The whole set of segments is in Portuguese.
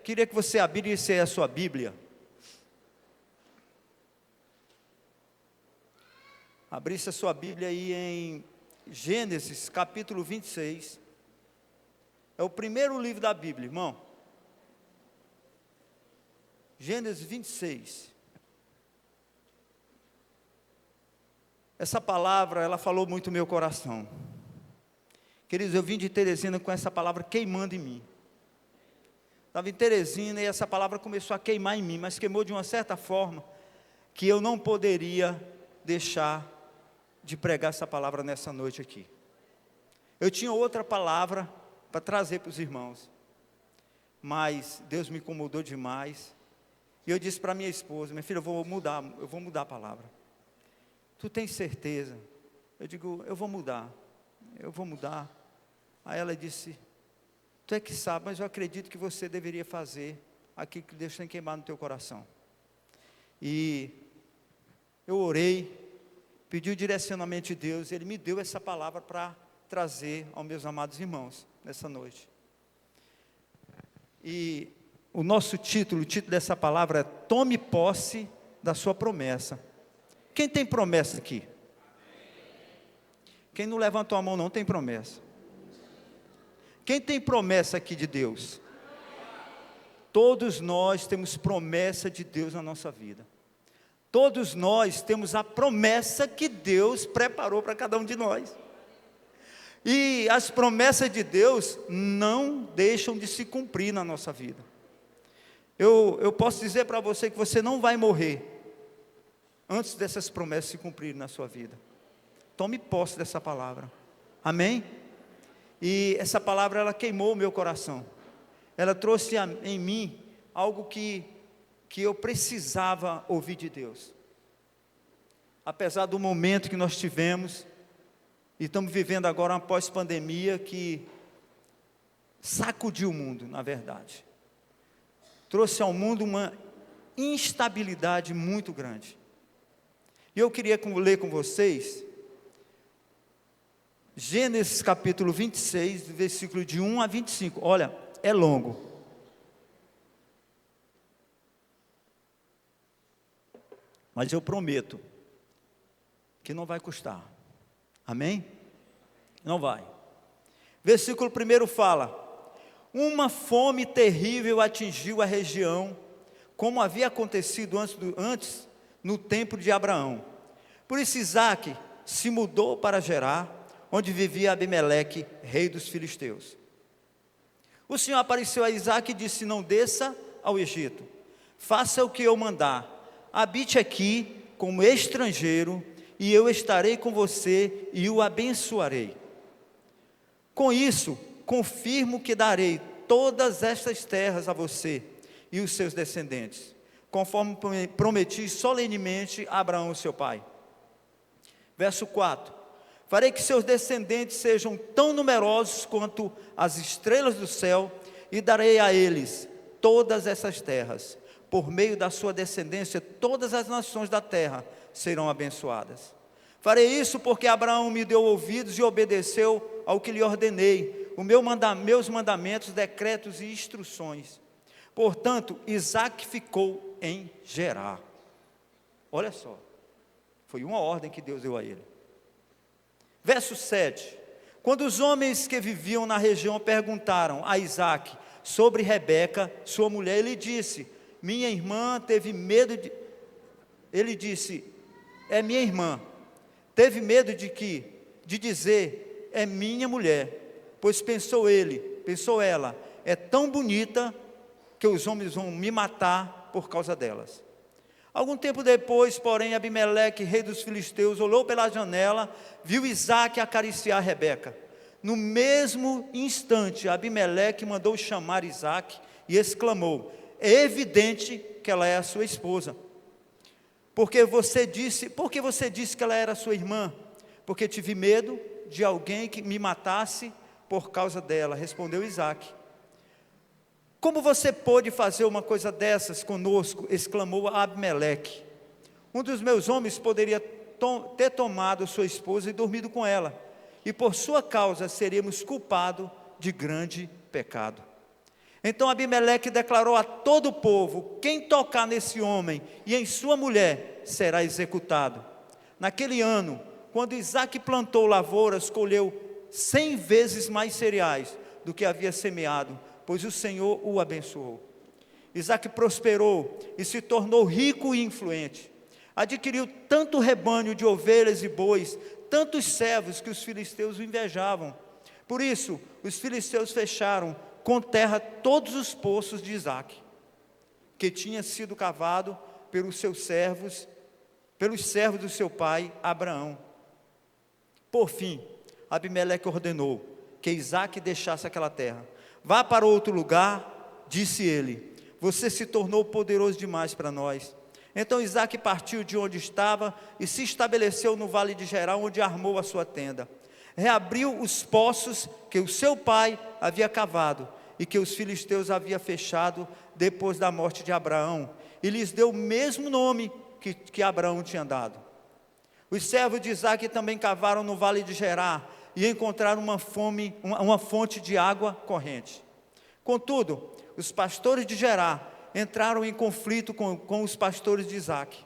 Queria que você abrisse a sua Bíblia. Abrisse a sua Bíblia aí em Gênesis, capítulo 26. É o primeiro livro da Bíblia, irmão. Gênesis 26. Essa palavra, ela falou muito no meu coração. Queridos, eu vim de Teresina com essa palavra queimando em mim. Estava em Teresina e essa palavra começou a queimar em mim, mas queimou de uma certa forma que eu não poderia deixar de pregar essa palavra nessa noite aqui. Eu tinha outra palavra para trazer para os irmãos, mas Deus me incomodou demais, e eu disse para minha esposa: minha filha, eu vou mudar a palavra. Tu tens certeza? Eu digo: eu vou mudar. Aí ela disse: tu é que sabe, mas eu acredito que você deveria fazer aquilo que Deus tem queimado no teu coração. E eu orei, pedi o direcionamento de Deus, Ele me deu essa palavra para trazer aos meus amados irmãos, nessa noite. E o título dessa palavra é: tome posse da sua promessa. Quem tem promessa aqui? Quem não levantou a mão não tem promessa. Quem tem promessa aqui de Deus? Todos nós temos promessa de Deus na nossa vida. Todos nós temos a promessa que Deus preparou para cada um de nós. E as promessas de Deus não deixam de se cumprir na nossa vida. Eu posso dizer para você que você não vai morrer antes dessas promessas se cumprirem na sua vida. Tome posse dessa palavra. Amém? E essa palavra, ela queimou o meu coração. Ela trouxe em mim algo que eu precisava ouvir de Deus. Apesar do momento que nós tivemos, e estamos vivendo agora uma pós-pandemia que sacudiu o mundo, na verdade. Trouxe ao mundo uma instabilidade muito grande. E eu queria ler com vocês Gênesis capítulo 26, versículo de 1 a 25. Olha, é longo. Mas eu prometo que não vai custar. Amém? Não vai. Versículo 1 fala: uma fome terrível atingiu a região, como havia acontecido antes no tempo de Abraão. Por isso Isaque se mudou para Gerar, onde vivia Abimeleque, rei dos filisteus. O Senhor apareceu a Isaque e disse: não desça ao Egito, faça o que eu mandar, habite aqui como estrangeiro, e eu estarei com você e o abençoarei. Com isso, confirmo que darei todas estas terras a você e os seus descendentes, conforme prometi solenemente a Abraão, seu pai. Verso 4: farei que seus descendentes sejam tão numerosos quanto as estrelas do céu, e darei a eles todas essas terras. Por meio da sua descendência, todas as nações da terra serão abençoadas. Farei isso porque Abraão me deu ouvidos e obedeceu ao que lhe ordenei, meus mandamentos, decretos e instruções. Portanto, Isaque ficou em Gerar. Olha só, foi uma ordem que Deus deu a ele. Verso 7: quando os homens que viviam na região perguntaram a Isaque sobre Rebeca, sua mulher, ele disse: minha irmã teve medo de... Ele disse: é minha irmã. Teve medo de dizer: é minha mulher, pois pensou ela, é tão bonita que os homens vão me matar por causa delas. Algum tempo depois, porém, Abimeleque, rei dos filisteus, olhou pela janela, viu Isaque acariciar Rebeca. No mesmo instante, Abimeleque mandou chamar Isaque e exclamou: é evidente que ela é a sua esposa. Por que você disse que ela era sua irmã? Porque tive medo de alguém que me matasse por causa dela, respondeu Isaque. Como você pôde fazer uma coisa dessas conosco? Exclamou Abimeleque. Um dos meus homens poderia ter tomado sua esposa e dormido com ela, e por sua causa seríamos culpados de grande pecado. Então Abimeleque declarou a todo o povo: quem tocar nesse homem e em sua mulher será executado. Naquele ano, quando Isaque plantou lavouras, colheu 100 vezes mais cereais do que havia semeado, pois o Senhor o abençoou. Isaque prosperou e se tornou rico e influente. Adquiriu tanto rebanho de ovelhas e bois, tantos servos, que os filisteus o invejavam. Por isso, os filisteus fecharam com terra todos os poços de Isaque, que tinha sido cavado pelos servos do seu pai Abraão. Por fim, Abimeleque ordenou que Isaque deixasse aquela terra. Vá para outro lugar, disse ele, você se tornou poderoso demais para nós. Então Isaque partiu de onde estava e se estabeleceu no vale de Gerar, onde armou a sua tenda. Reabriu os poços que o seu pai havia cavado e que os filisteus haviam fechado depois da morte de Abraão, e lhes deu o mesmo nome que Abraão tinha dado. Os servos de Isaque também cavaram no vale de Gerar e encontraram uma fonte de água corrente. Contudo, os pastores de Gerar entraram em conflito com os pastores de Isaque.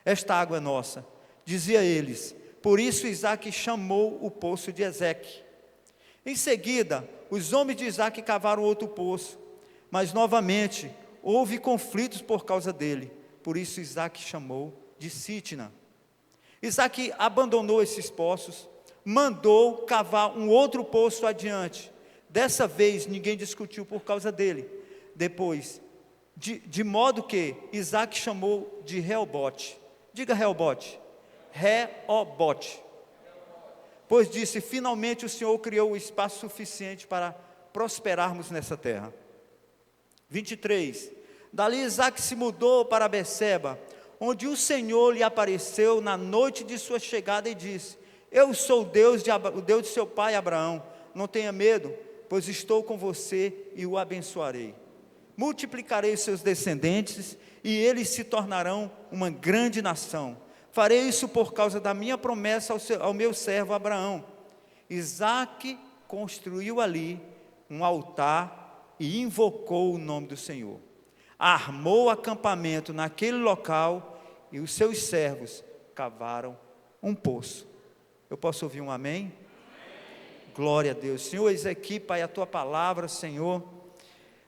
Esta água é nossa, dizia eles. Por isso Isaque chamou o poço de Ezeque. Em seguida, os homens de Isaque cavaram outro poço, mas novamente houve conflitos por causa dele. Por isso Isaque chamou de Sitna. Isaque abandonou esses poços, mandou cavar um outro poço adiante. Dessa vez ninguém discutiu por causa dele. Depois, de modo que Isaque chamou de Reobote. Diga Reobote. Reobote. Pois disse: finalmente o Senhor criou o espaço suficiente para prosperarmos nessa terra. 23. Dali Isaque se mudou para Beceba, onde o Senhor lhe apareceu na noite de sua chegada e disse: eu sou o Deus de seu pai Abraão, não tenha medo, pois estou com você e o abençoarei. Multiplicarei seus descendentes e eles se tornarão uma grande nação. Farei isso por causa da minha promessa ao meu servo Abraão. Isaque construiu ali um altar e invocou o nome do Senhor. Armou acampamento naquele local e os seus servos cavaram um poço. Eu posso ouvir um amém? Amém. Glória a Deus. Senhor, eis aqui, Pai, a Tua palavra, Senhor.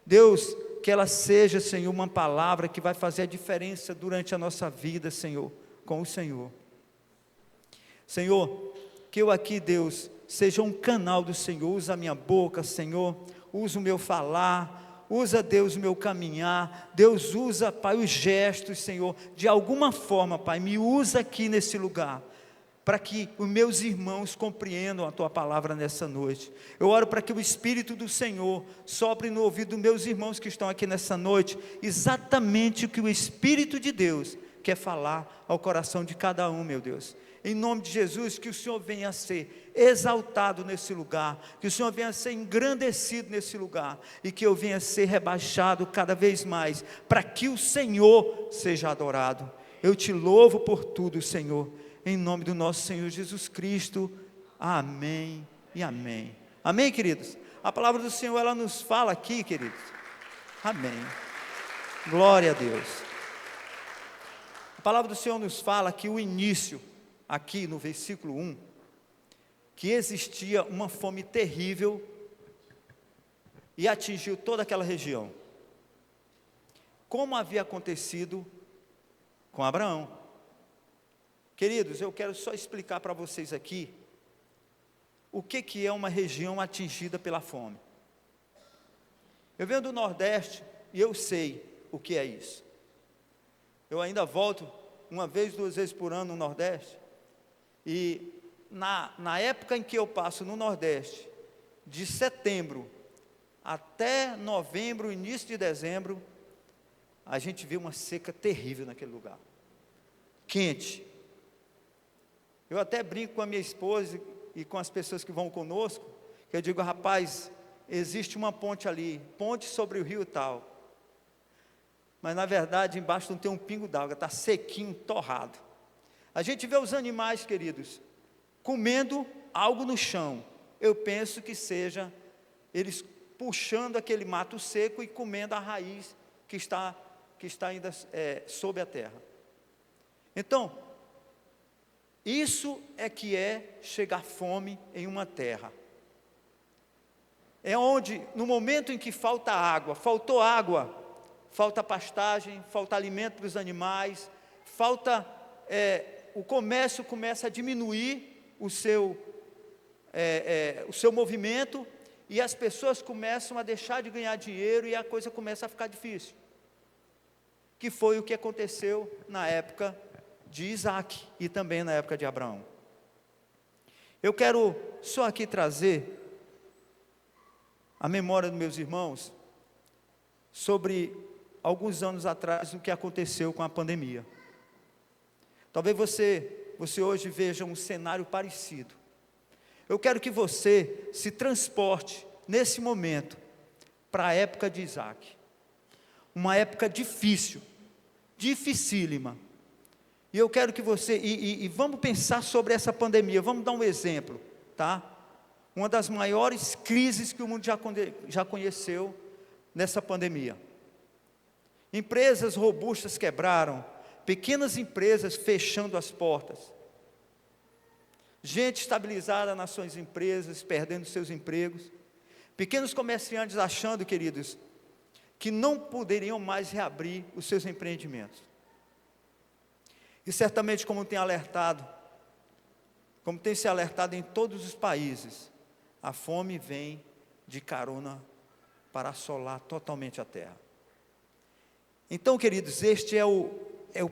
Deus, que ela seja, Senhor, uma palavra que vai fazer a diferença durante a nossa vida, Senhor, com o Senhor. Senhor, que eu aqui, Deus, seja um canal do Senhor. Usa a minha boca, Senhor, usa o meu falar, usa, Deus, o meu caminhar. Deus, usa, Pai, os gestos, Senhor, de alguma forma, Pai, me usa aqui nesse lugar, para que os meus irmãos compreendam a Tua palavra nessa noite. Eu oro para que o Espírito do Senhor sopre no ouvido dos meus irmãos que estão aqui nessa noite, exatamente o que o Espírito de Deus quer falar ao coração de cada um, meu Deus. Em nome de Jesus, que o Senhor venha a ser exaltado nesse lugar, que o Senhor venha a ser engrandecido nesse lugar, e que eu venha a ser rebaixado cada vez mais, para que o Senhor seja adorado. Eu te louvo por tudo, Senhor, em nome do nosso Senhor Jesus Cristo, amém e amém. Amém, queridos? A palavra do Senhor, ela nos fala aqui, queridos. Amém. Glória a Deus. A palavra do Senhor nos fala que o início, aqui no versículo 1, que existia uma fome terrível e atingiu toda aquela região. Como havia acontecido com Abraão. Queridos, eu quero só explicar para vocês aqui o que é uma região atingida pela fome. Eu venho do Nordeste e eu sei o que é isso. Eu ainda volto uma vez, 2 vezes por ano no Nordeste, e na época em que eu passo no Nordeste, de setembro até novembro, início de dezembro, a gente vê uma seca terrível naquele lugar, quente. Eu até brinco com a minha esposa e com as pessoas que vão conosco, que eu digo: rapaz, existe uma ponte ali, ponte sobre o rio tal, mas na verdade embaixo não tem um pingo d'água, está sequinho, torrado. A gente vê os animais, queridos, comendo algo no chão. Eu penso que seja eles puxando aquele mato seco e comendo a raiz que está ainda sob a terra. Então, isso é que é chegar fome em uma terra. É onde, no momento em que faltou água, falta pastagem, falta alimento para os animais, o comércio começa a diminuir o seu movimento, e as pessoas começam a deixar de ganhar dinheiro, e a coisa começa a ficar difícil. Que foi o que aconteceu na época de Isaac, e também na época de Abraão. Eu quero só aqui trazer a memória dos meus irmãos, sobre alguns anos atrás, o que aconteceu com a pandemia. Talvez você hoje veja um cenário parecido. Eu quero que você se transporte, nesse momento, para a época de Isaac. Uma época difícil, dificílima. E eu quero que você, e vamos pensar sobre essa pandemia, vamos dar um exemplo, tá? Uma das maiores crises que o mundo já conheceu nessa pandemia. Empresas robustas quebraram, pequenas empresas fechando as portas. Gente estabilizada nas suas empresas, perdendo seus empregos. Pequenos comerciantes achando, queridos, que não poderiam mais reabrir os seus empreendimentos. E certamente, como tem se alertado em todos os países, a fome vem de carona para assolar totalmente a terra. Então, queridos, este é o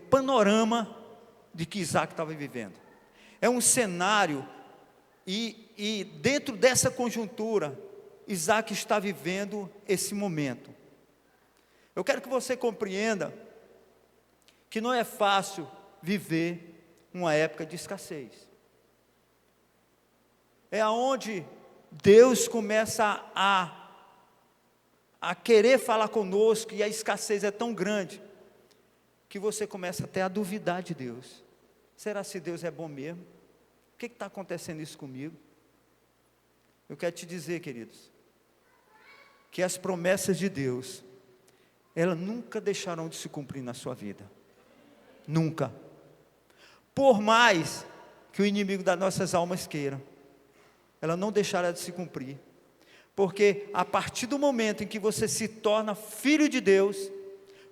panorama de que Isaac estava vivendo. É um cenário, e dentro dessa conjuntura, Isaac está vivendo esse momento. Eu quero que você compreenda que não é fácil viver uma época de escassez. É aonde Deus começa a querer falar conosco, e a escassez é tão grande, que você começa até a duvidar de Deus. Será se Deus é bom mesmo? Por que está acontecendo isso comigo? Eu quero te dizer, queridos, que as promessas de Deus, elas nunca deixarão de se cumprir na sua vida. Nunca. Por mais que o inimigo das nossas almas queira, ela não deixará de se cumprir. Porque a partir do momento em que você se torna filho de Deus,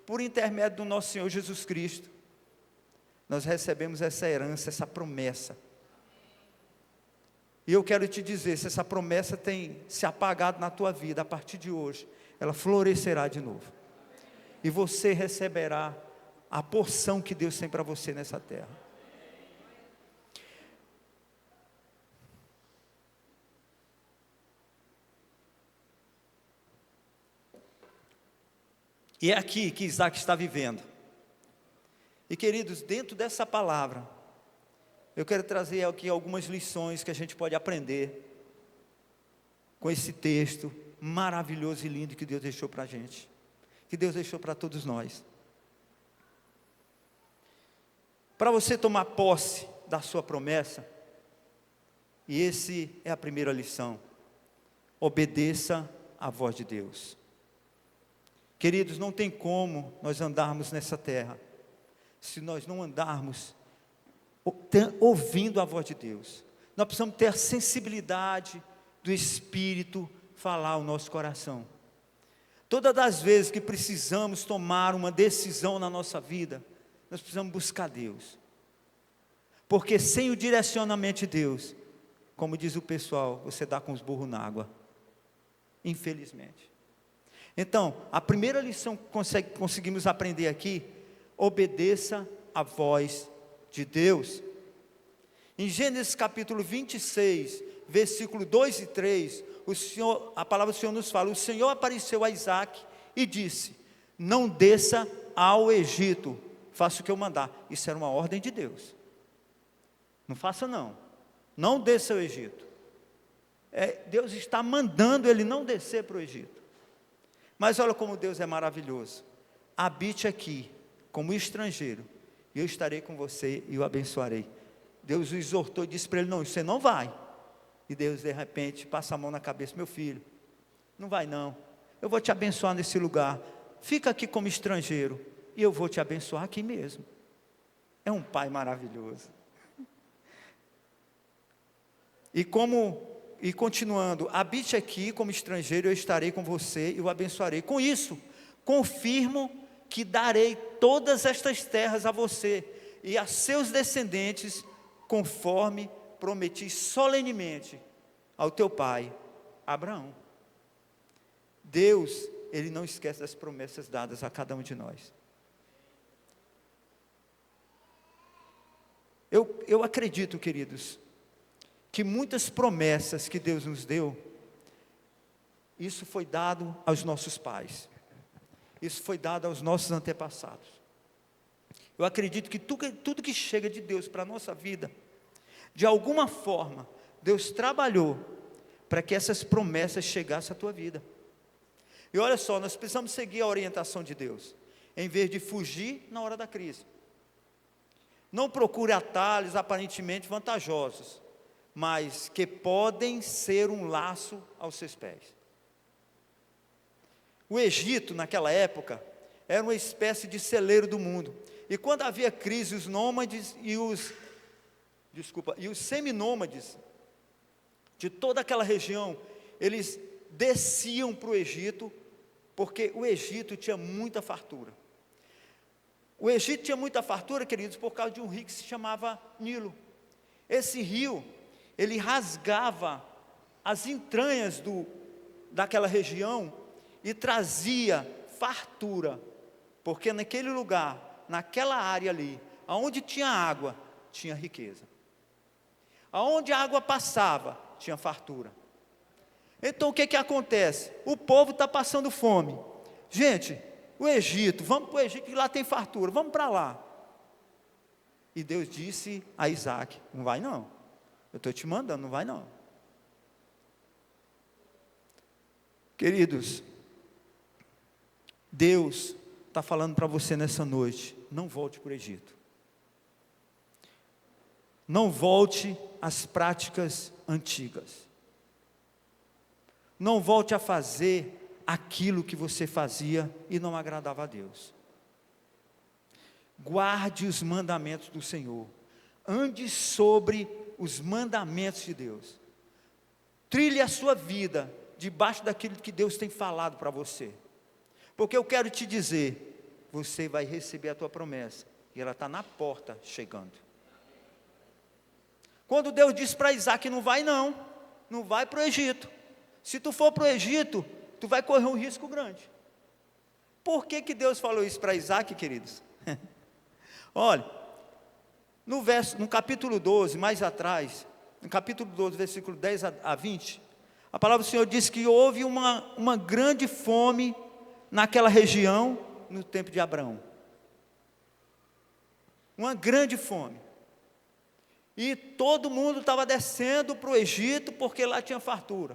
por intermédio do nosso Senhor Jesus Cristo, nós recebemos essa herança, essa promessa. E eu quero te dizer, se essa promessa tem se apagado na tua vida, a partir de hoje, ela florescerá de novo. E você receberá a porção que Deus tem para você nessa terra. E é aqui que Isaac está vivendo. E queridos, dentro dessa palavra, eu quero trazer aqui algumas lições que a gente pode aprender com esse texto maravilhoso e lindo que Deus deixou para a gente, que Deus deixou para todos nós. Para você tomar posse da sua promessa, e essa é a primeira lição: obedeça à voz de Deus. Queridos, não tem como nós andarmos nessa terra se nós não andarmos ouvindo a voz de Deus. Nós precisamos ter a sensibilidade do Espírito falar ao nosso coração. Todas as vezes que precisamos tomar uma decisão na nossa vida, nós precisamos buscar Deus. Porque sem o direcionamento de Deus, como diz o pessoal, você dá com os burros na água. Infelizmente. Então, a primeira lição que conseguimos aprender aqui: obedeça a voz de Deus. Em Gênesis capítulo 26, versículo 2 e 3, a palavra do Senhor nos fala: o Senhor apareceu a Isaac e disse: não desça ao Egito, faça o que eu mandar. Isso era uma ordem de Deus. Não faça não desça ao Egito. Deus está mandando ele não descer para o Egito. Mas olha como Deus é maravilhoso: habite aqui como estrangeiro, e eu estarei com você e o abençoarei. Deus o exortou e disse para ele: não, você não vai. E Deus de repente passa a mão na cabeça: meu filho, Não vai não, eu vou te abençoar nesse lugar, fica aqui como estrangeiro, e eu vou te abençoar aqui mesmo. É um pai maravilhoso. E continuando, habite aqui como estrangeiro, eu estarei com você e o abençoarei. Com isso, confirmo que darei todas estas terras a você e a seus descendentes, conforme prometi solenemente ao teu pai, Abraão. Deus, Ele não esquece das promessas dadas a cada um de nós. Eu acredito, queridos, que muitas promessas que Deus nos deu, isso foi dado aos nossos pais, isso foi dado aos nossos antepassados. Eu acredito que tudo que chega de Deus para a nossa vida, de alguma forma, Deus trabalhou para que essas promessas chegassem à tua vida. E olha só, nós precisamos seguir a orientação de Deus, em vez de fugir na hora da crise. Não procure atalhos aparentemente vantajosos, mas que podem ser um laço aos seus pés. O Egito, naquela época, era uma espécie de celeiro do mundo. E quando havia crise, os nômades e os seminômades de toda aquela região, eles desciam para o Egito, porque o Egito tinha muita fartura. O Egito tinha muita fartura, queridos, por causa de um rio que se chamava Nilo. Esse rio, ele rasgava as entranhas daquela região e trazia fartura, porque naquele lugar, naquela área ali, aonde tinha água, tinha riqueza. Aonde a água passava, tinha fartura. Então o que acontece? O povo está passando fome. Gente, o Egito, vamos para o Egito, que lá tem fartura, vamos para lá. E Deus disse a Isaac, não vai não, eu estou te mandando, não vai não. Queridos, Deus está falando para você nessa noite, não volte para o Egito. Não volte às práticas antigas. Não volte a fazer aquilo que você fazia e não agradava a Deus. Guarde os mandamentos do Senhor. Ande sobre os mandamentos de Deus. Trilhe a sua vida debaixo daquilo que Deus tem falado para você. Porque eu quero te dizer, você vai receber a tua promessa. E ela está na porta chegando. Quando Deus disse para Isaac, não vai para o Egito. Se tu for para o Egito, tu vai correr um risco grande. Por que Deus falou isso para Isaac, queridos? Olha, no capítulo 12, mais atrás, no capítulo 12, versículo 10 a 20, a palavra do Senhor diz que houve uma grande fome naquela região, no tempo de Abraão. Uma grande fome. E todo mundo estava descendo para o Egito, porque lá tinha fartura.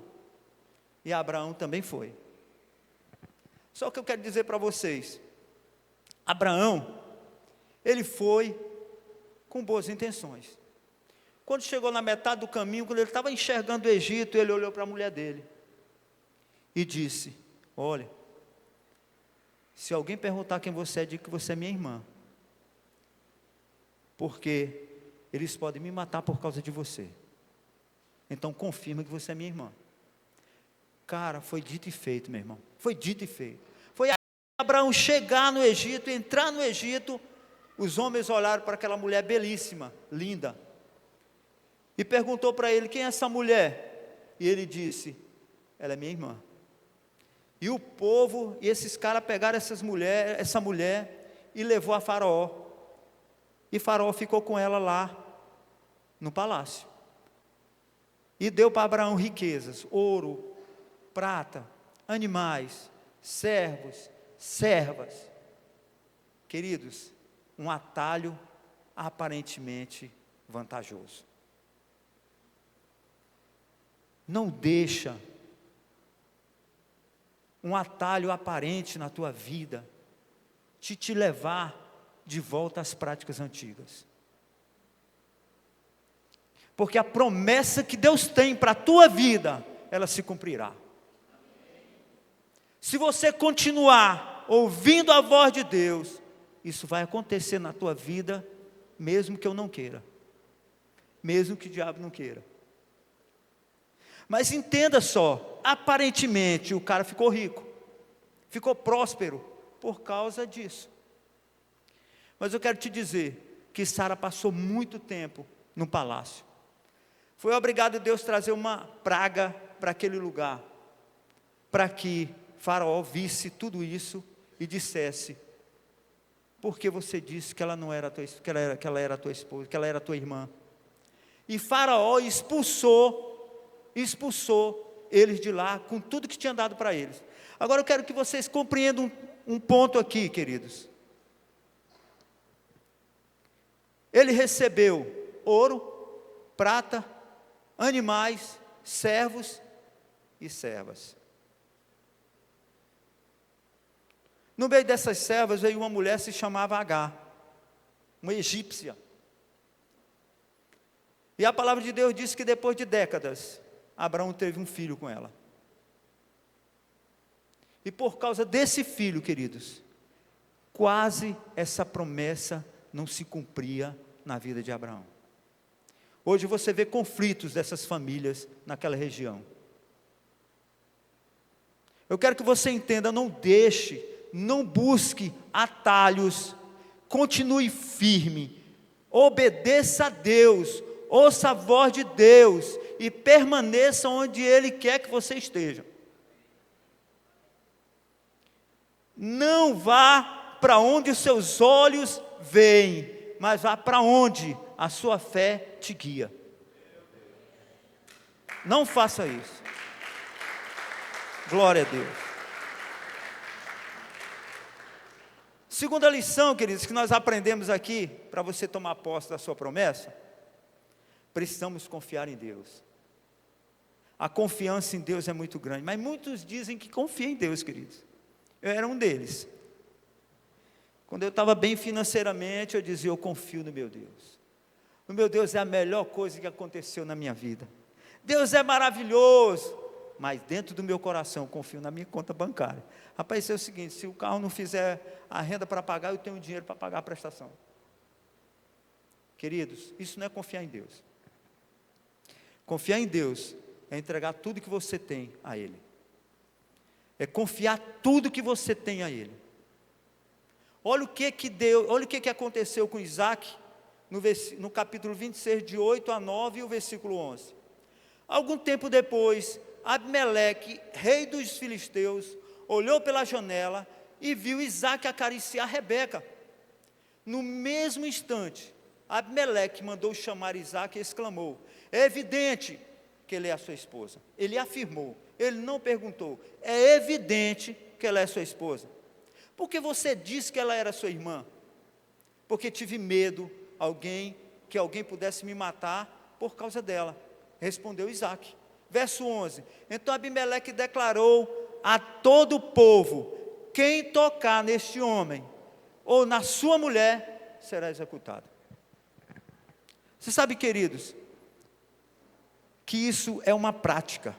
E Abraão também foi. Só que eu quero dizer para vocês, Abraão, ele foi com boas intenções. Quando chegou na metade do caminho, quando ele estava enxergando o Egito, ele olhou para a mulher dele e disse, olha, se alguém perguntar quem você é, diga que você é minha irmã, porque eles podem me matar por causa de você, então confirma que você é minha irmã. Cara, foi dito e feito, meu irmão, foi dito e feito. Foi Abraão chegar no Egito, entrar no Egito, os homens olharam para aquela mulher belíssima, linda, e perguntou para ele, quem é essa mulher? E ele disse, ela é minha irmã. E o povo, e esses caras pegaram essa mulher e levou a Faraó. E Faraó ficou com ela lá no palácio. E deu para Abraão riquezas, ouro, prata, animais, servos, servas. Queridos, um atalho aparentemente vantajoso. Não deixa um atalho aparente na tua vida te levar de volta às práticas antigas. Porque a promessa que Deus tem para a tua vida, ela se cumprirá. Se você continuar ouvindo a voz de Deus, isso vai acontecer na tua vida, mesmo que eu não queira, mesmo que o diabo não queira. Mas entenda só, aparentemente o cara ficou rico, ficou próspero por causa disso. Mas eu quero te dizer que Sara passou muito tempo no palácio. Foi obrigado Deus trazer uma praga para aquele lugar, para que Faraó visse tudo isso e dissesse: por que você disse que ela não era tua, que ela era tua esposa, que ela era tua irmã? E Faraó expulsou eles de lá, com tudo que tinha dado para eles. Agora eu quero que vocês compreendam um ponto aqui, queridos. Ele recebeu ouro, prata, animais, servos e servas. No meio dessas servas veio uma mulher que se chamava Agar, uma egípcia. E a palavra de Deus diz que depois de décadas, Abraão teve um filho com ela. E por causa desse filho, queridos, quase essa promessa não se cumpria na vida de Abraão. Hoje você vê conflitos dessas famílias naquela região. Eu quero que você entenda, não busque atalhos, continue firme, obedeça a Deus, ouça a voz de Deus e permaneça onde Ele quer que você esteja. Não vá para onde os seus olhos veem, mas vá para onde a sua fé te guia. Não faça isso. Glória a Deus. Segunda lição, queridos, que nós aprendemos aqui, para você tomar posse da sua promessa, precisamos confiar em Deus. A confiança em Deus é muito grande, mas muitos dizem que confiam em Deus, queridos. Eu era um deles. Quando eu estava bem financeiramente, eu dizia: eu confio no meu Deus. O meu Deus é a melhor coisa que aconteceu na minha vida. Deus é maravilhoso, mas dentro do meu coração eu confio na minha conta bancária. Rapaz, é o seguinte: se o carro não fizer a renda para pagar, eu tenho dinheiro para pagar a prestação. Queridos, isso não é confiar em Deus. Confiar em Deus é entregar tudo que você tem a Ele. É confiar tudo que você tem a Ele. Olha o que aconteceu com Isaac, no capítulo 26, de 8 a 9 e o versículo 11. Algum tempo depois, Abimeleque, rei dos filisteus, olhou pela janela e viu Isaac acariciar Rebeca. No mesmo instante, Abimeleque mandou chamar Isaac e exclamou: é evidente que ele é a sua esposa. Ele afirmou, ele não perguntou. É evidente que ela é sua esposa. Por que você disse que ela era sua irmã? Porque tive medo que alguém pudesse me matar por causa dela, respondeu Isaac. Verso 11, então Abimeleque declarou a todo o povo: quem tocar neste homem, ou na sua mulher, será executado. Você sabe, queridos, que isso é uma prática.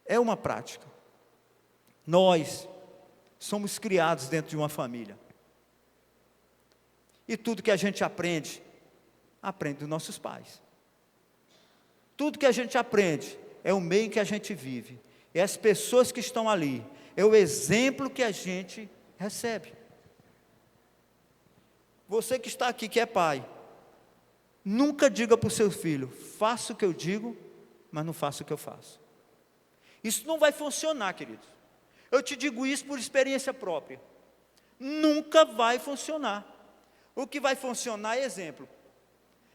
É uma prática. Nós somos criados dentro de uma família. E tudo que a gente aprende dos nossos pais. Tudo que a gente aprende é o meio em que a gente vive. É as pessoas que estão ali. É o exemplo que a gente recebe. Você que está aqui, que é pai, nunca diga para o seu filho: faça o que eu digo, mas não faça o que eu faço. Isso não vai funcionar, queridos. Eu te digo isso por experiência própria. Nunca vai funcionar. O que vai funcionar é exemplo.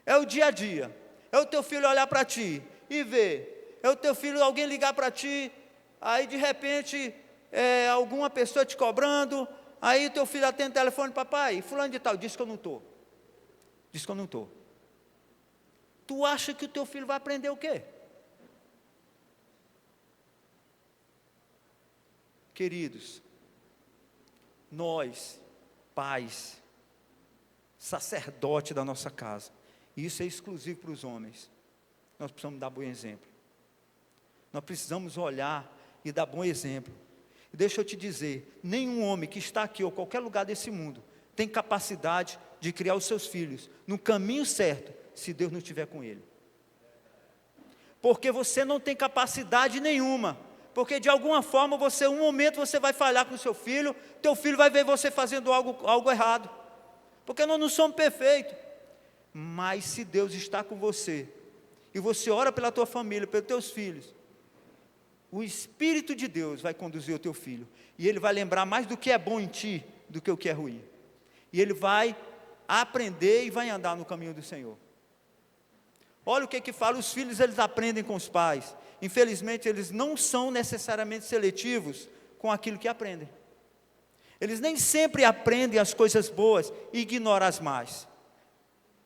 É o dia a dia. É o teu filho olhar para ti e ver. É o teu filho, alguém ligar para ti, aí de repente, alguma pessoa te cobrando, aí o teu filho atende o telefone: papai, fulano de tal, diz que eu não estou. Diz que eu não estou. Tu acha que o teu filho vai aprender o quê? Queridos, nós, pais, sacerdote da nossa casa, e isso é exclusivo para os homens, nós precisamos dar bom exemplo. Nós precisamos olhar e dar bom exemplo. Deixa eu te dizer, nenhum homem que está aqui ou qualquer lugar desse mundo tem capacidade de criar os seus filhos no caminho certo, se Deus não estiver com ele. Porque você não tem capacidade nenhuma, porque de alguma forma um momento você vai falhar com o seu filho, teu filho vai ver você fazendo algo errado, porque nós não somos perfeitos. Mas se Deus está com você, e você ora pela tua família, pelos teus filhos, o Espírito de Deus vai conduzir o teu filho, e ele vai lembrar mais do que é bom em ti, do que o que é ruim, e ele vai aprender e vai andar no caminho do Senhor. Olha o que fala, os filhos eles aprendem com os pais, infelizmente eles não são necessariamente seletivos com aquilo que aprendem, eles nem sempre aprendem as coisas boas e ignoram as más.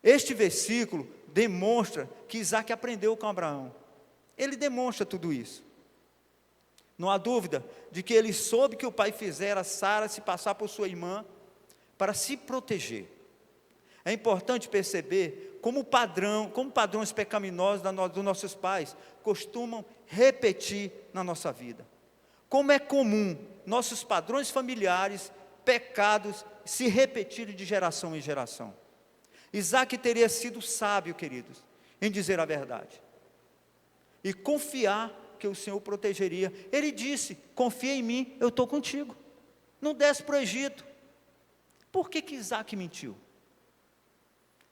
Este versículo demonstra que Isaac aprendeu com Abraão, ele demonstra tudo isso. Não há dúvida de que ele soube que o pai fizera Sara se passar por sua irmã para se proteger. É importante perceber como padrões pecaminosos dos nossos pais costumam repetir na nossa vida. Como é comum nossos padrões familiares, pecados, se repetirem de geração em geração. Isaac teria sido sábio, queridos, em dizer a verdade e confiar que o Senhor protegeria. Ele disse: confia em mim, eu estou contigo, não desce para o Egito. Por que Isaac mentiu?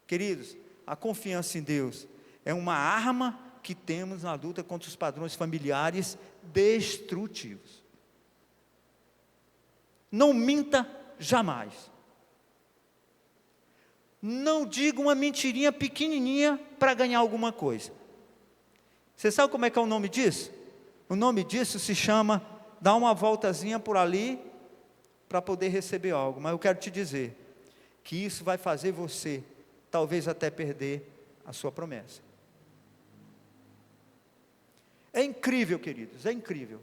Queridos, a confiança em Deus é uma arma que temos na luta contra os padrões familiares destrutivos. Não minta jamais. Não diga uma mentirinha pequenininha para ganhar alguma coisa. Você sabe como é que é o nome disso? O nome disso se chama dar uma voltazinha por ali para poder receber algo. Mas eu quero te dizer que isso vai fazer você talvez até perder a sua promessa. É incrível, queridos, é incrível.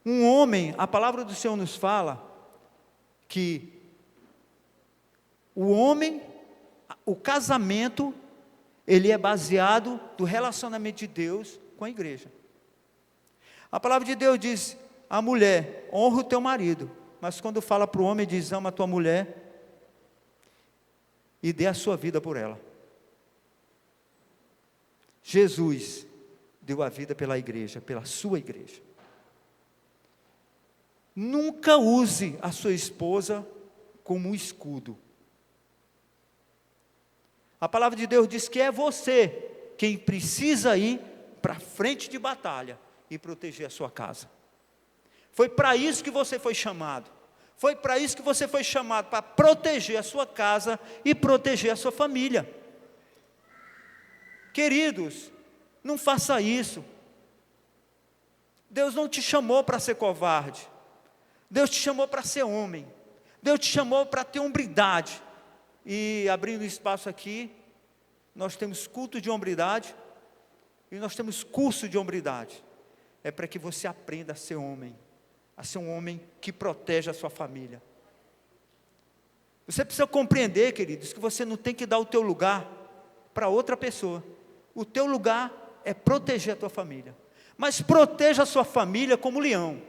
Um homem, a palavra do Senhor nos fala que o casamento, ele é baseado no relacionamento de Deus com a igreja. A palavra de Deus diz: a mulher, honra o teu marido, mas quando fala para o homem, diz: ama a tua mulher e dê a sua vida por ela. Jesus deu a vida pela igreja, pela sua igreja. Nunca use a sua esposa como um escudo. A palavra de Deus diz que é você quem precisa ir para a frente de batalha e proteger a sua casa. Foi para isso que você foi chamado. Foi para isso que você foi chamado, para proteger a sua casa e proteger a sua família. Queridos, não faça isso. Deus não te chamou para ser covarde. Deus te chamou para ser homem. Deus te chamou para ter hombridade. E abrindo espaço aqui, nós temos culto de hombridade e nós temos curso de hombridade. É para que você aprenda a ser um homem que protege a sua família. Você precisa compreender, queridos, que você não tem que dar o teu lugar para outra pessoa. O teu lugar é proteger a tua família. Mas proteja a sua família como leão,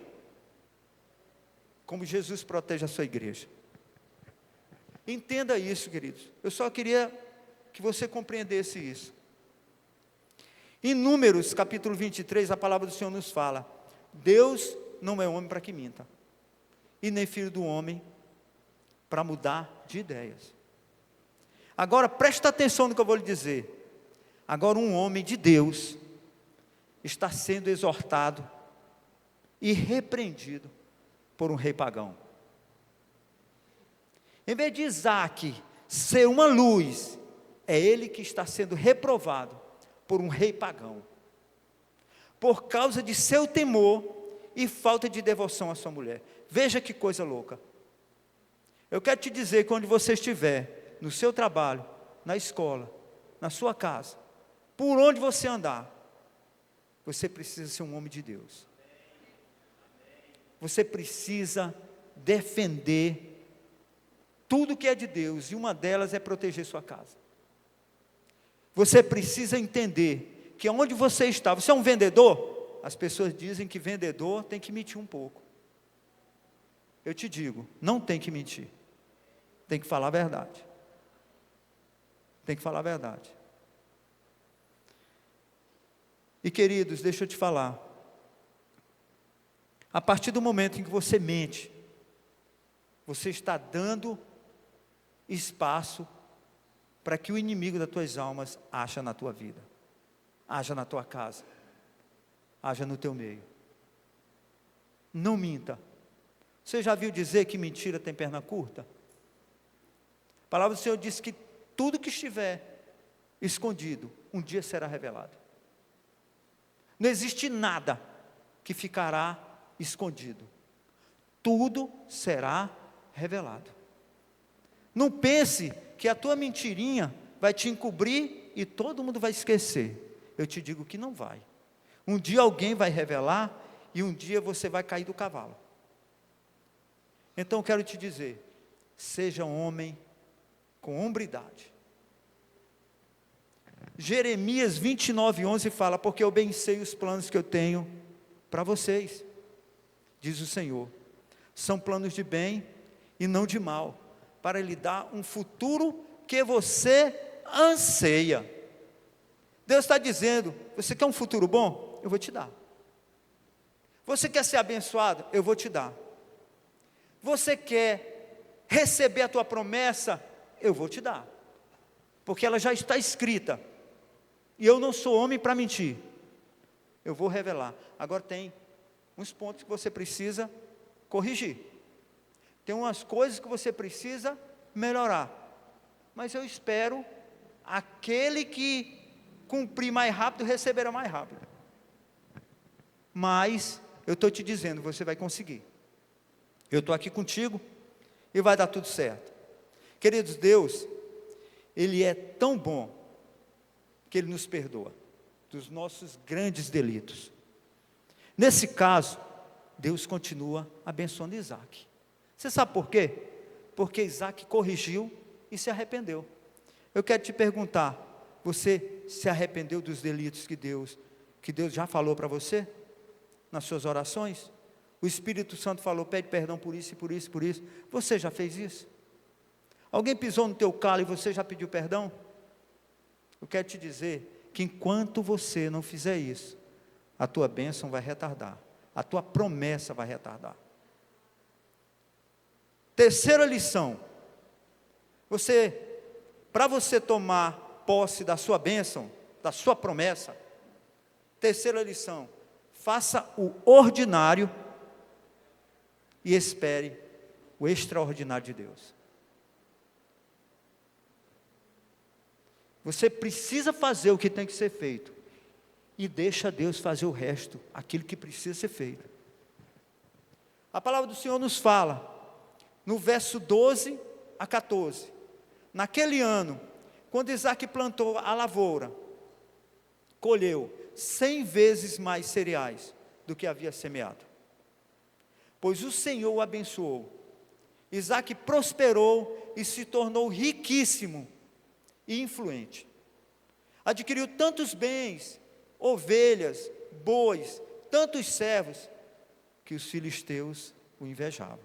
como Jesus protege a sua igreja. Entenda isso, queridos. Eu só queria que você compreendesse isso. Em Números, capítulo 23, a palavra do Senhor nos fala: Deus não é homem para que minta, e nem filho do homem para mudar de ideias. Agora, presta atenção no que eu vou lhe dizer. Agora, um homem de Deus está sendo exortado e repreendido por um rei pagão. Em vez de Isaac ser uma luz, é ele que está sendo reprovado por um rei pagão, por causa de seu temor e falta de devoção à sua mulher. Veja que coisa louca. Eu quero te dizer que onde você estiver, no seu trabalho, na escola, na sua casa, por onde você andar, você precisa ser um homem de Deus. Você precisa defender tudo que é de Deus, e uma delas é proteger sua casa. Você precisa entender que onde você está, você é um vendedor? as pessoas dizem que vendedor tem que mentir um pouco. Eu te digo, não tem que mentir. Tem que falar a verdade. Tem que falar a verdade. E queridos, deixa eu te falar. A partir do momento em que você mente, você está dando espaço para que o inimigo das tuas almas ache na tua vida, haja na tua casa, haja no teu meio. Não minta. Você já viu dizer que mentira tem perna curta? A palavra do Senhor diz que tudo que estiver escondido, um dia será revelado. Não existe nada que ficará escondido. Tudo será revelado. Não pense que a tua mentirinha vai te encobrir e todo mundo vai esquecer. Eu te digo que não vai. Um dia alguém vai revelar e um dia você vai cair do cavalo. Então eu quero te dizer, seja um homem com hombridade. Jeremias 29:11 fala, porque eu bem sei os planos que eu tenho para vocês, diz o Senhor, são planos de bem e não de mal, para lhe dar um futuro que você anseia. Deus está dizendo, você quer um futuro bom? Eu vou te dar. Você quer ser abençoado? Eu vou te dar. Você quer receber a tua promessa? Eu vou te dar, porque ela já está escrita, e eu não sou homem para mentir, eu vou revelar. Agora tem uns pontos que você precisa corrigir, tem umas coisas que você precisa melhorar, mas eu espero, aquele que cumprir mais rápido, receberá mais rápido, mas eu estou te dizendo, você vai conseguir, eu estou aqui contigo, e vai dar tudo certo. Queridos, Deus, Ele é tão bom, que Ele nos perdoa, dos nossos grandes delitos. Nesse caso, Deus continua abençoando Isaac. Você sabe por quê? Porque Isaac corrigiu e se arrependeu. Eu quero te perguntar, você se arrependeu dos delitos que Deus já falou para você? Nas suas orações? O Espírito Santo falou, pede perdão por isso e por isso e por isso. Você já fez isso? Alguém pisou no teu calo e você já pediu perdão? Eu quero te dizer que enquanto você não fizer isso, a tua bênção vai retardar, a tua promessa vai retardar. Terceira lição, para você tomar posse da sua bênção, da sua promessa, terceira lição, faça o ordinário e espere o extraordinário de Deus. Você precisa fazer o que tem que ser feito, e deixa Deus fazer o resto, aquilo que precisa ser feito. A palavra do Senhor nos fala, no verso 12 a 14, naquele ano, quando Isaac plantou a lavoura, colheu 100 vezes mais cereais do que havia semeado, pois o Senhor o abençoou. Isaac prosperou e se tornou riquíssimo e influente, adquiriu tantos bens, ovelhas, bois, tantos servos, que os filisteus o invejavam.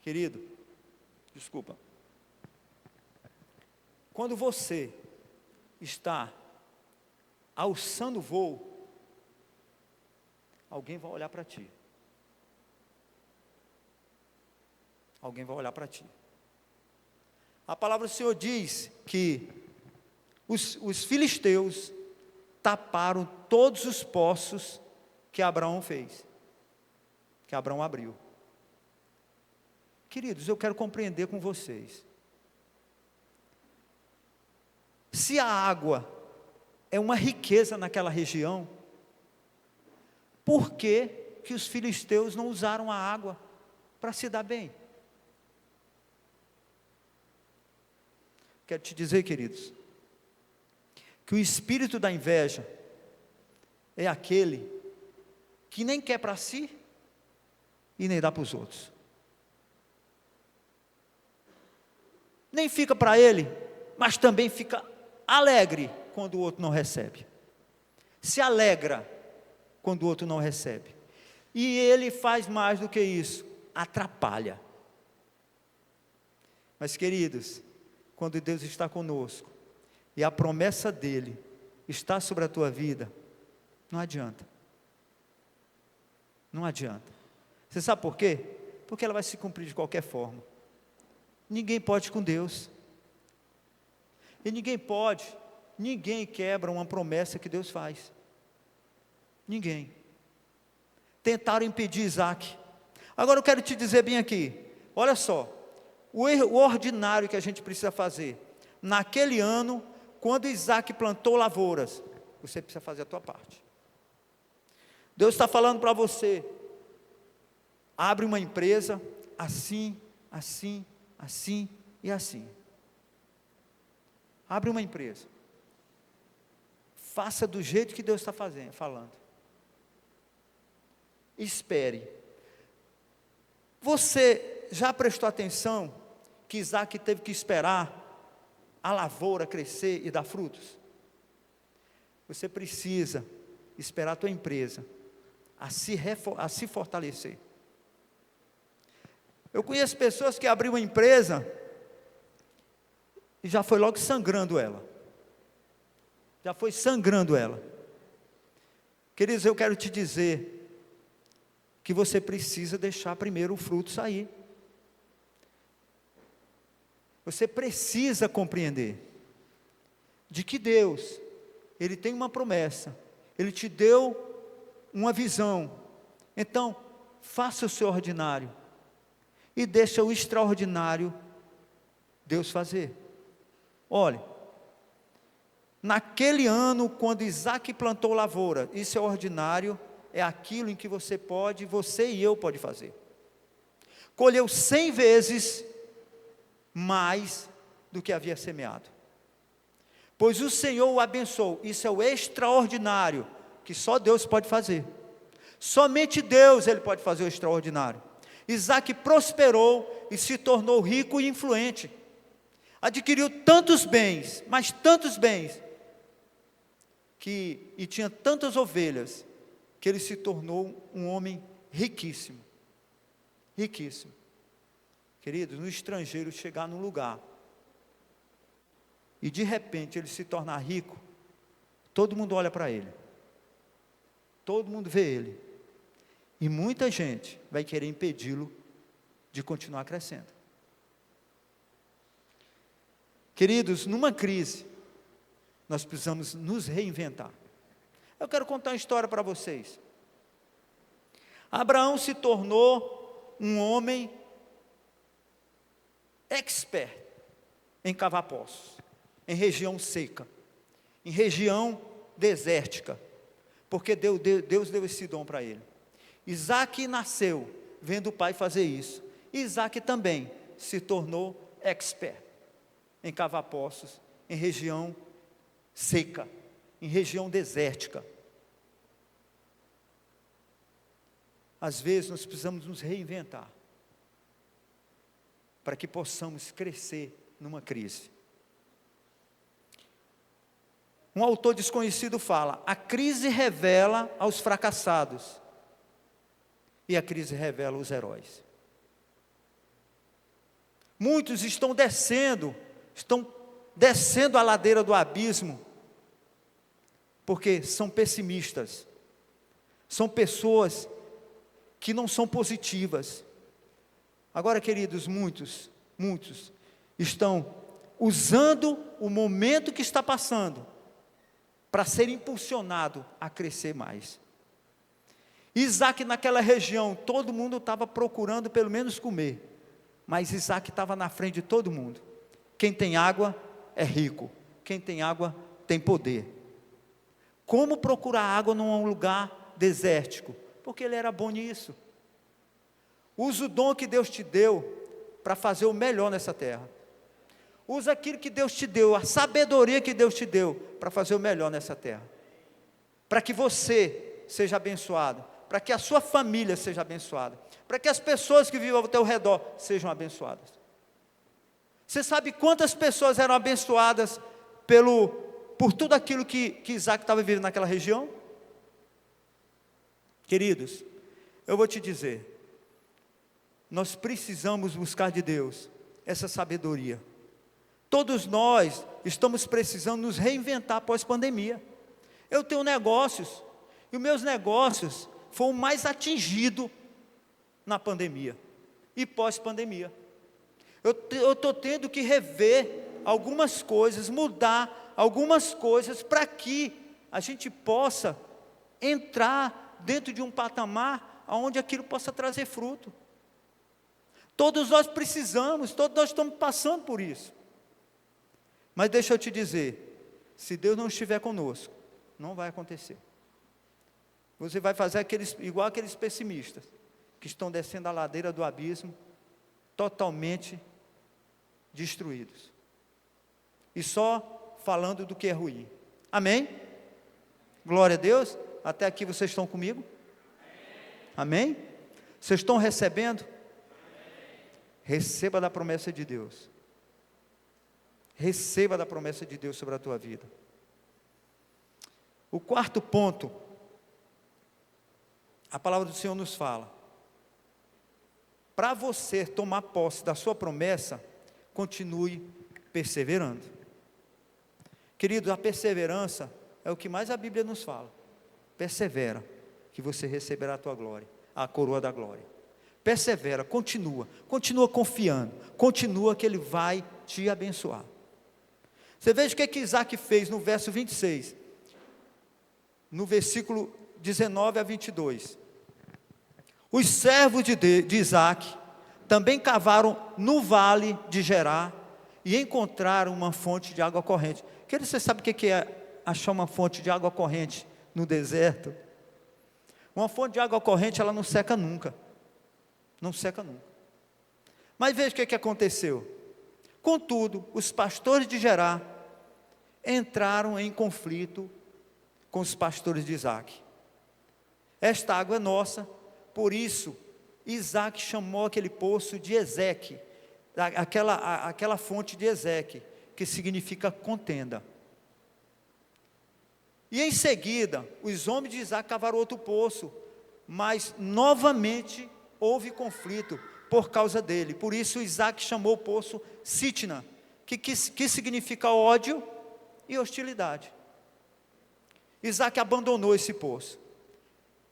Querido, desculpa, quando você está alçando o voo, alguém vai olhar para ti, alguém vai olhar para ti. A palavra do Senhor diz que os filisteus taparam todos os poços que Abraão fez, que Abraão abriu. Queridos, eu quero compreender com vocês, se a água é uma riqueza naquela região, por que que os filisteus não usaram a água para se dar bem? Quero te dizer, queridos, que o espírito da inveja é aquele que nem quer para si e nem dá para os outros. Nem fica para ele, mas também fica alegre quando o outro não recebe. se alegra quando o outro não recebe. E ele faz mais do que isso, atrapalha. Mas, queridos, quando Deus está conosco, e a promessa dele está sobre a tua vida, não adianta. Não adianta. Você sabe por quê? Porque ela vai se cumprir de qualquer forma. Ninguém pode com Deus. E ninguém quebra uma promessa que Deus faz. Ninguém. Tentaram impedir Isaac. Agora eu quero te dizer bem aqui, olha só, o ordinário que a gente precisa fazer, naquele ano, quando Isaac plantou lavouras, você precisa fazer a tua parte. Deus está falando para você, abre uma empresa, assim, assim, assim e assim. Abre uma empresa. Faça do jeito que Deus está falando. Espere. Você já prestou atenção que Isaac teve que esperar a lavoura crescer e dar frutos? Você precisa esperar a tua empresa a se fortalecer. Eu conheço pessoas que abriram uma empresa e já foi logo sangrando ela. Já foi sangrando ela. Queridos, eu quero te dizer que você precisa deixar primeiro o fruto sair. Você precisa compreender de que Deus, Ele tem uma promessa, Ele te deu uma visão. Então, faça o seu ordinário e deixa o extraordinário Deus fazer. Olha, naquele ano, quando Isaac plantou lavoura, isso é ordinário, é aquilo em que você e eu pode fazer. Colheu 100 vezes mais do que havia semeado. Pois o Senhor o abençoou. Isso é o extraordinário, que só Deus pode fazer. Somente Deus Ele pode fazer o extraordinário. Isaac prosperou e se tornou rico e influente. Adquiriu tantos bens, mas tantos bens, e tinha tantas ovelhas, que ele se tornou um homem riquíssimo. Riquíssimo. Queridos, no estrangeiro chegar num lugar, e de repente ele se tornar rico, todo mundo olha para ele. Todo mundo vê ele. E muita gente vai querer impedi-lo de continuar crescendo. Queridos, numa crise, nós precisamos nos reinventar. Eu quero contar uma história para vocês. Abraão se tornou um homem expert em cavar poços, em região seca, em região desértica, porque Deus deu esse dom para ele. Isaac nasceu vendo o pai fazer isso. Isaac também se tornou expert em cavar poços, em região seca, em região desértica. Às vezes nós precisamos nos reinventar, para que possamos crescer numa crise. Um autor desconhecido fala: a crise revela aos fracassados, e a crise revela os heróis. Muitos estão descendo a ladeira do abismo, porque são pessimistas, são pessoas que não são positivas. Agora, queridos, muitos estão usando o momento que está passando para ser impulsionado a crescer mais. Isaac, naquela região, todo mundo estava procurando pelo menos comer, mas Isaac estava na frente de todo mundo. Quem tem água é rico, quem tem água tem poder. Como procurar água num lugar desértico? Porque ele era bom nisso. Usa o dom que Deus te deu para fazer o melhor nessa terra. Usa aquilo que Deus te deu, a sabedoria que Deus te deu para fazer o melhor nessa terra. Para que você seja abençoado, para que a sua família seja abençoada, para que as pessoas que vivem ao teu redor sejam abençoadas. Você sabe quantas pessoas eram abençoadas pelo por tudo aquilo que Isaac estava vivendo naquela região? Queridos, eu vou te dizer, nós precisamos buscar de Deus essa sabedoria. Todos nós estamos precisando nos reinventar pós-pandemia. Eu tenho negócios, e os meus negócios foram mais atingidos na pandemia e pós-pandemia. Eu estou tendo que rever algumas coisas, mudar algumas coisas, para que a gente possa entrar dentro de um patamar onde aquilo possa trazer fruto. Todos nós precisamos, todos nós estamos passando por isso. Mas deixa eu te dizer, se Deus não estiver conosco, não vai acontecer. Você vai fazer igual aqueles pessimistas, que estão descendo a ladeira do abismo, totalmente destruídos. E só falando do que é ruim. Amém? Glória a Deus. Até aqui vocês estão comigo? Amém? Vocês estão recebendo? Receba da promessa de Deus. Receba da promessa de Deus sobre a tua vida. O quarto ponto, a palavra do Senhor nos fala, para você tomar posse da sua promessa, continue perseverando. Querido, a perseverança é o que mais a Bíblia nos fala. Persevera, que você receberá a tua glória, a coroa da glória. Persevera, continua confiando, continua que Ele vai te abençoar. Você veja o que Isaac fez no verso 26, no versículo 19 a 22. Os servos de Isaac também cavaram no vale de Gerar e encontraram uma fonte de água corrente. Querido, você sabe o que é achar uma fonte de água corrente no deserto? Uma fonte de água corrente, ela não seca nunca. Não seca nunca. Mas veja o que aconteceu. Contudo, os pastores de Gerar entraram em conflito com os pastores de Isaac. Esta água é nossa, por isso Isaac chamou aquele poço de Ezeque, aquela fonte de Ezeque, que significa contenda. E em seguida, os homens de Isaac cavaram outro poço, mas novamente houve conflito por causa dele. Por isso Isaac chamou o poço Sitna, que significa ódio e hostilidade. Isaac abandonou esse poço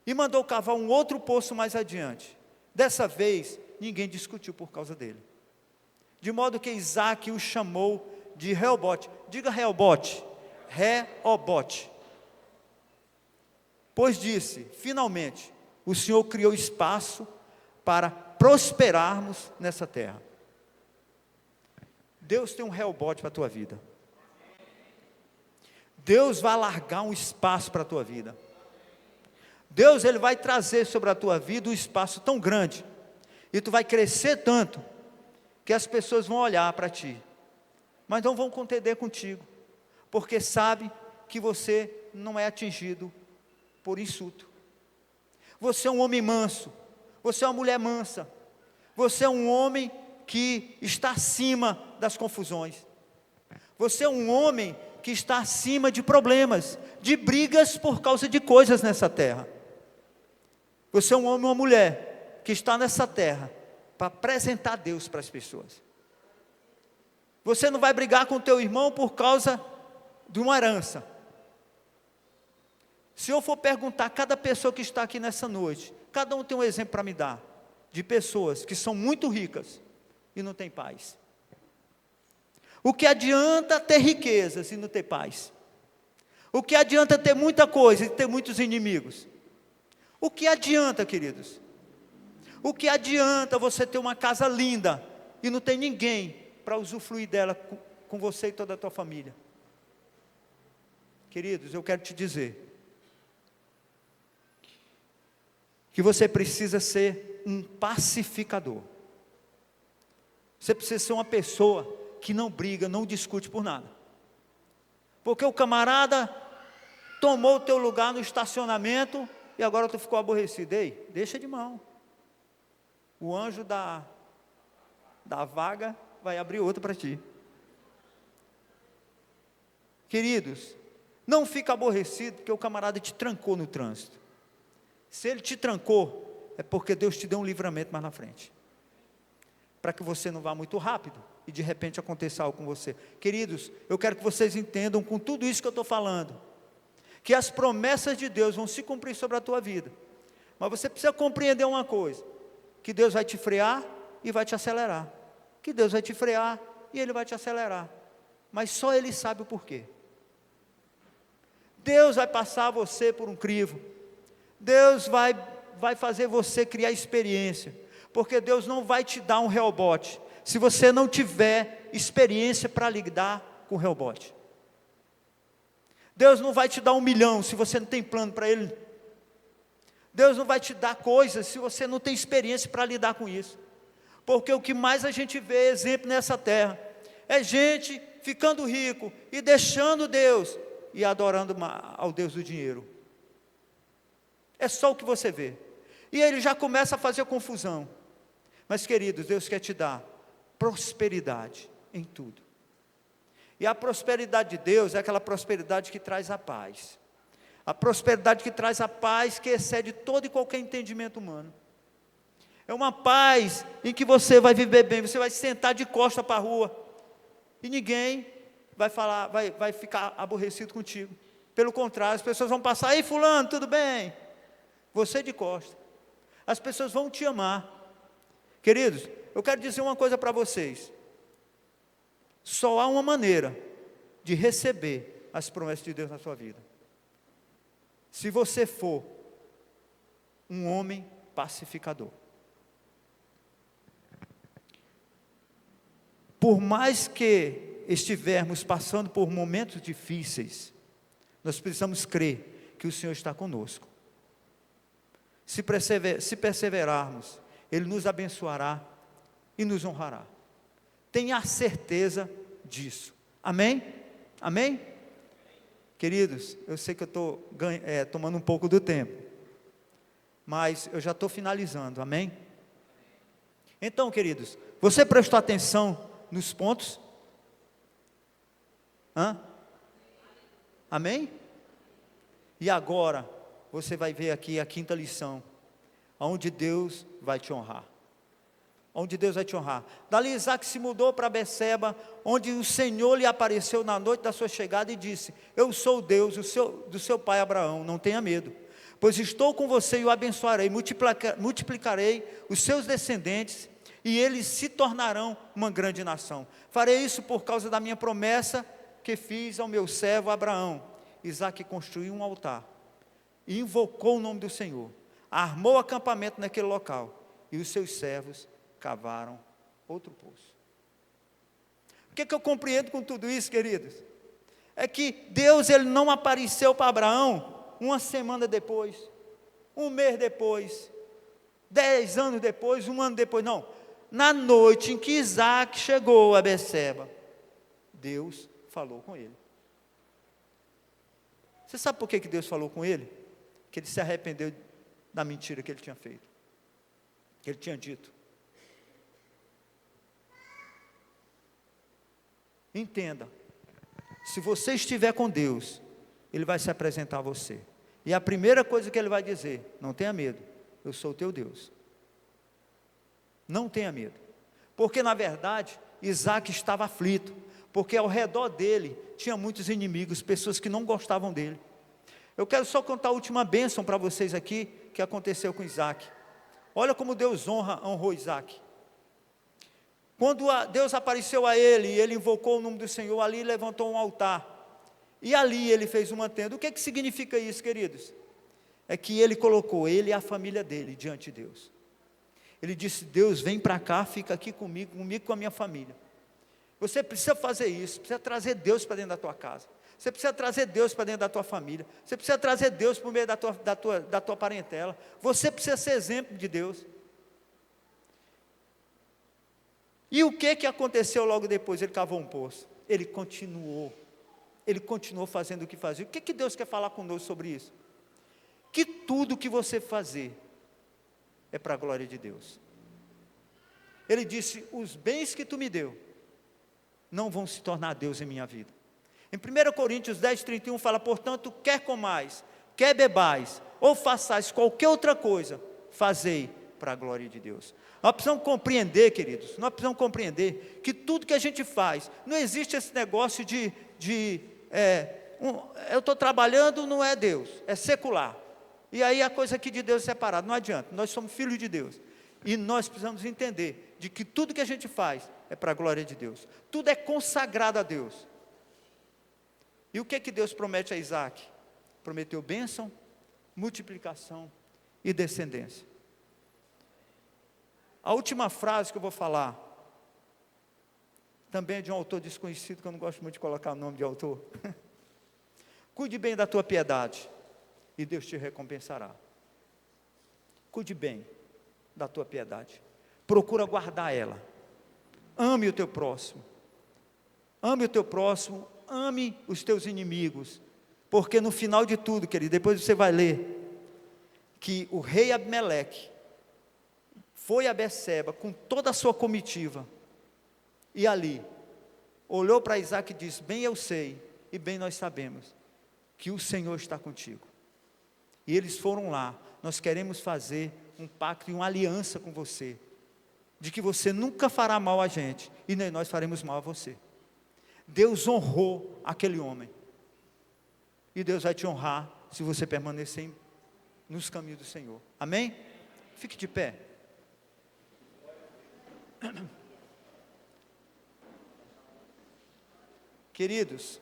e mandou cavar um outro poço mais adiante. Dessa vez, ninguém discutiu por causa dele. De modo que Isaac o chamou de Reobote. Diga Reobote. Reobote. Pois disse, finalmente, o Senhor criou espaço para prosperarmos nessa terra. Deus tem um Reobote para a tua vida. Deus vai alargar um espaço para a tua vida. Deus, Ele vai trazer sobre a tua vida um espaço tão grande, e tu vai crescer tanto, que as pessoas vão olhar para ti, mas não vão contender contigo, porque sabe que você não é atingido por insulto. Você é um homem manso, você é uma mulher mansa, você é um homem que está acima das confusões, você é um homem que está acima de problemas, de brigas por causa de coisas nessa terra. Você é um homem ou uma mulher que está nessa terra para apresentar Deus para as pessoas. Você não vai brigar com o teu irmão por causa de uma herança. Se eu for perguntar a cada pessoa que está aqui nessa noite, cada um tem um exemplo para me dar, de pessoas que são muito ricas e não têm paz. O que adianta ter riqueza se não ter paz? O que adianta ter muita coisa e ter muitos inimigos? O que adianta, queridos? O que adianta você ter uma casa linda e não ter ninguém para usufruir dela com você e toda a tua família? Queridos, eu quero te dizer que você precisa ser um pacificador. Você precisa ser uma pessoa que não briga, não discute por nada. Porque o camarada tomou o teu lugar no estacionamento e agora tu ficou aborrecido. Ei, deixa de mão. O anjo da vaga vai abrir outra para ti. Queridos, não fica aborrecido porque o camarada te trancou no trânsito. Se ele te trancou, é porque Deus te deu um livramento mais na frente, para que você não vá muito rápido e de repente aconteça algo com você. Queridos, eu quero que vocês entendam com tudo isso que eu estou falando, que as promessas de Deus vão se cumprir sobre a tua vida, mas você precisa compreender uma coisa, que Deus vai te frear e vai te acelerar, que Deus vai te frear e Ele vai te acelerar, mas só Ele sabe o porquê. Deus vai passar você por um crivo, Deus vai fazer você criar experiência, porque Deus não vai te dar um rebote, se você não tiver experiência para lidar com o rebote. Deus não vai te dar 1 milhão, se você não tem plano para ele. Deus não vai te dar coisas, se você não tem experiência para lidar com isso, porque o que mais a gente vê, exemplo nessa terra, é gente ficando rico, e deixando Deus, e adorando ao Deus do dinheiro. É só o que você vê, e ele já começa a fazer confusão. Mas queridos, Deus quer te dar prosperidade em tudo, e a prosperidade de Deus é aquela prosperidade que traz a paz, a prosperidade que traz a paz, que excede todo e qualquer entendimento humano. É uma paz em que você vai viver bem, você vai sentar de costa para a rua, e ninguém vai falar, vai ficar aborrecido contigo. Pelo contrário, as pessoas vão passar, ei fulano, tudo bem? Você de costa, as pessoas vão te amar. Queridos, eu quero dizer uma coisa para vocês, só há uma maneira de receber as promessas de Deus na sua vida, se você for um homem pacificador. Por mais que estivermos passando por momentos difíceis, nós precisamos crer que o Senhor está conosco. Se perseverarmos, Ele nos abençoará e nos honrará. Tenha certeza disso. Amém? Amém? Queridos, eu sei que eu estou tomando um pouco do tempo, mas eu já estou finalizando. Amém? Então, queridos, você prestou atenção nos pontos? Amém? E agora, você vai ver aqui a 5ª lição, onde Deus vai te honrar. Onde Deus vai te honrar. Dali Isaac se mudou para Beceba, onde o Senhor lhe apareceu na noite da sua chegada e disse: eu sou o Deus do seu pai Abraão, não tenha medo, pois estou com você e o abençoarei, multiplicarei os seus descendentes, e eles se tornarão uma grande nação. Farei isso por causa da minha promessa que fiz ao meu servo Abraão. Isaac construiu um altar, e invocou o nome do Senhor, armou acampamento naquele local, e os seus servos cavaram outro poço. O que eu compreendo com tudo isso, queridos? É que Deus, Ele não apareceu para Abraão uma semana depois, um mês depois, 10 anos depois, 1 ano depois, não. Na noite em que Isaac chegou a Beceba, Deus falou com ele. Você sabe por que Deus falou com ele? Que ele se arrependeu da mentira que ele tinha feito, que ele tinha dito. Entenda, se você estiver com Deus, Ele vai se apresentar a você, e a primeira coisa que Ele vai dizer: não tenha medo, eu sou o teu Deus. Não tenha medo, porque na verdade Isaac estava aflito, porque ao redor dele tinha muitos inimigos, pessoas que não gostavam dele. Eu quero só contar a última bênção para vocês aqui, que aconteceu com Isaac. Olha como Deus honrou Isaac. Quando Deus apareceu a ele, e ele invocou o nome do Senhor, ali levantou um altar, e ali ele fez uma tenda. O que significa isso, queridos? É que ele colocou ele e a família dele diante de Deus. Ele disse: Deus, vem para cá, fica aqui comigo com a minha família. Você precisa fazer isso, precisa trazer Deus para dentro da tua casa, você precisa trazer Deus para dentro da tua família, você precisa trazer Deus por meio da tua parentela, você precisa ser exemplo de Deus. E o que aconteceu logo depois? Ele cavou um poço, ele continuou fazendo o que fazia. O que Deus quer falar conosco sobre isso? Que tudo que você fazer é para a glória de Deus. Ele disse: os bens que tu me deu não vão se tornar Deus em minha vida. Em 1 Coríntios 10, 31 fala: portanto, quer comais, quer bebais, ou façais qualquer outra coisa, fazei para a glória de Deus. Nós precisamos compreender, queridos, nós precisamos compreender que tudo que a gente faz, não existe esse negócio eu estou trabalhando, não é Deus, é secular. E aí a coisa aqui de Deus é separada, não adianta, nós somos filhos de Deus. E nós precisamos entender de que tudo que a gente faz é para a glória de Deus. Tudo é consagrado a Deus. E o que Deus promete a Isaac? Prometeu bênção, multiplicação e descendência. A última frase que eu vou falar, também é de um autor desconhecido, que eu não gosto muito de colocar o nome de autor. Cuide bem da tua piedade, e Deus te recompensará. Cuide bem da tua piedade, procura guardar ela. Ame o teu próximo, ame o teu próximo, ame os teus inimigos, porque no final de tudo, querido, depois você vai ler, que o rei Abimeleque foi a Beceba com toda a sua comitiva, e ali, olhou para Isaac e disse: bem eu sei, e bem nós sabemos, que o Senhor está contigo. E eles foram lá: nós queremos fazer um pacto e uma aliança com você, de que você nunca fará mal a gente, e nem nós faremos mal a você. Deus honrou aquele homem, e Deus vai te honrar, se você permanecer nos caminhos do Senhor, amém? Fique de pé. Queridos,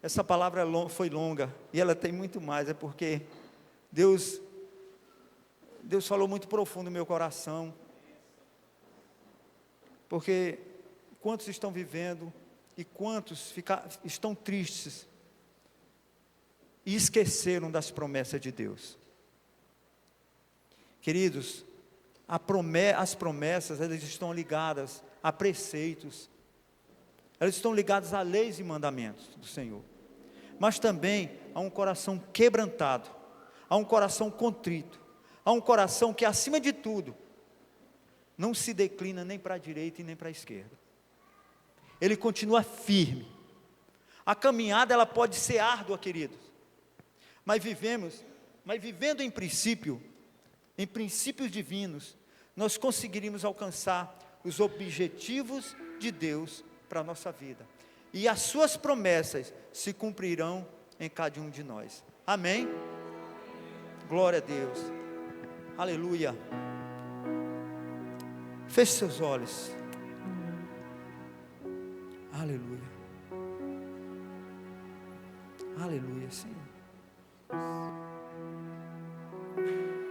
essa palavra foi longa, e ela tem muito mais, é porque Deus falou muito profundo no meu coração, porque quantos estão vivendo, e quantos estão tristes, e esqueceram das promessas de Deus. Queridos, as promessas, elas estão ligadas a preceitos, elas estão ligadas a leis e mandamentos do Senhor, mas também a um coração quebrantado, a um coração contrito, a um coração que, acima de tudo, não se declina nem para a direita e nem para a esquerda. Ele continua firme. A caminhada, ela pode ser árdua, queridos, mas vivendo em princípios divinos, nós conseguiríamos alcançar os objetivos de Deus para a nossa vida, e as suas promessas se cumprirão em cada um de nós, amém? Glória a Deus, aleluia. Feche seus olhos, aleluia, aleluia, Senhor.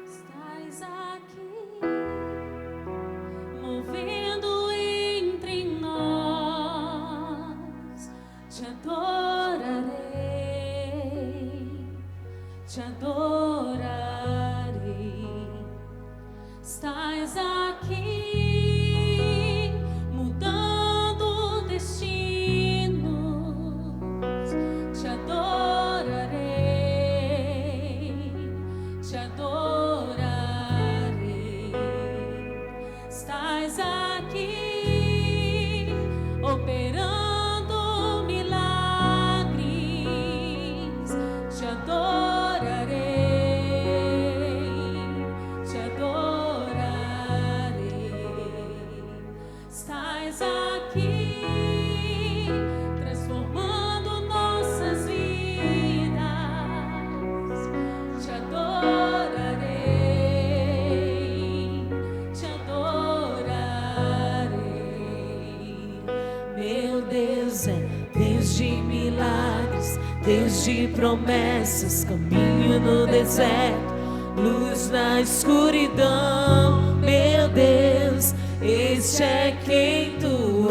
Estás aqui, movendo entre nós, te adorarei, estás aqui, mudando destinos, te adorarei, estás aqui, operando milagres, te adorarei, estás aqui, transformando nossas vidas, te adorarei, meu Deus é Deus de milagres, Deus de promessas, caminho no deserto, luz na escuridão, meu Deus, este é quem tu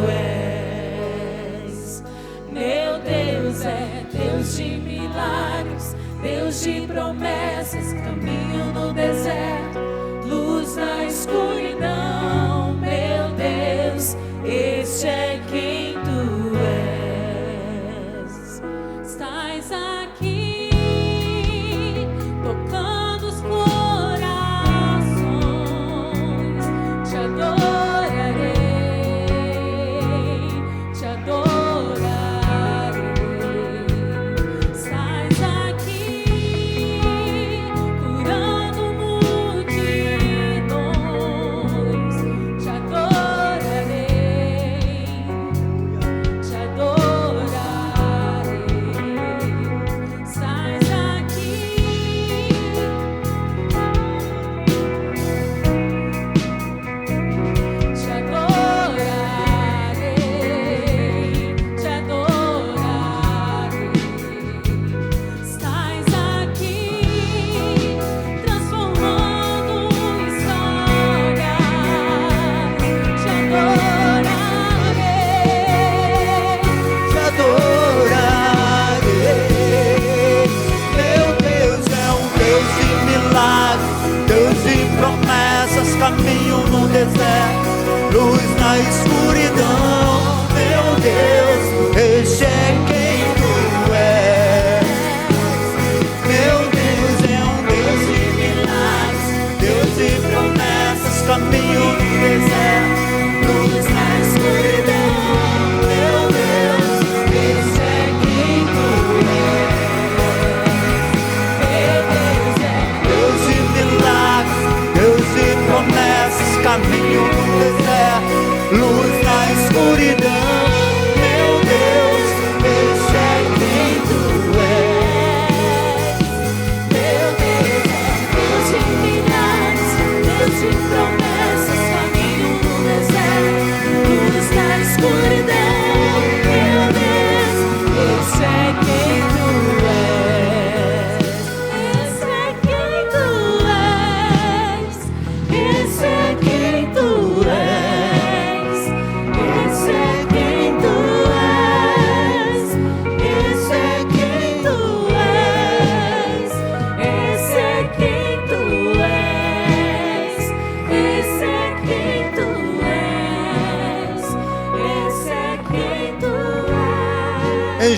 és. Meu Deus é Deus de milagres, Deus de promessas, caminho no deserto, luz na escuridão, meu Deus, este é quem tu és. Estás aqui, tocando os corações, te adorarei, te adorarei.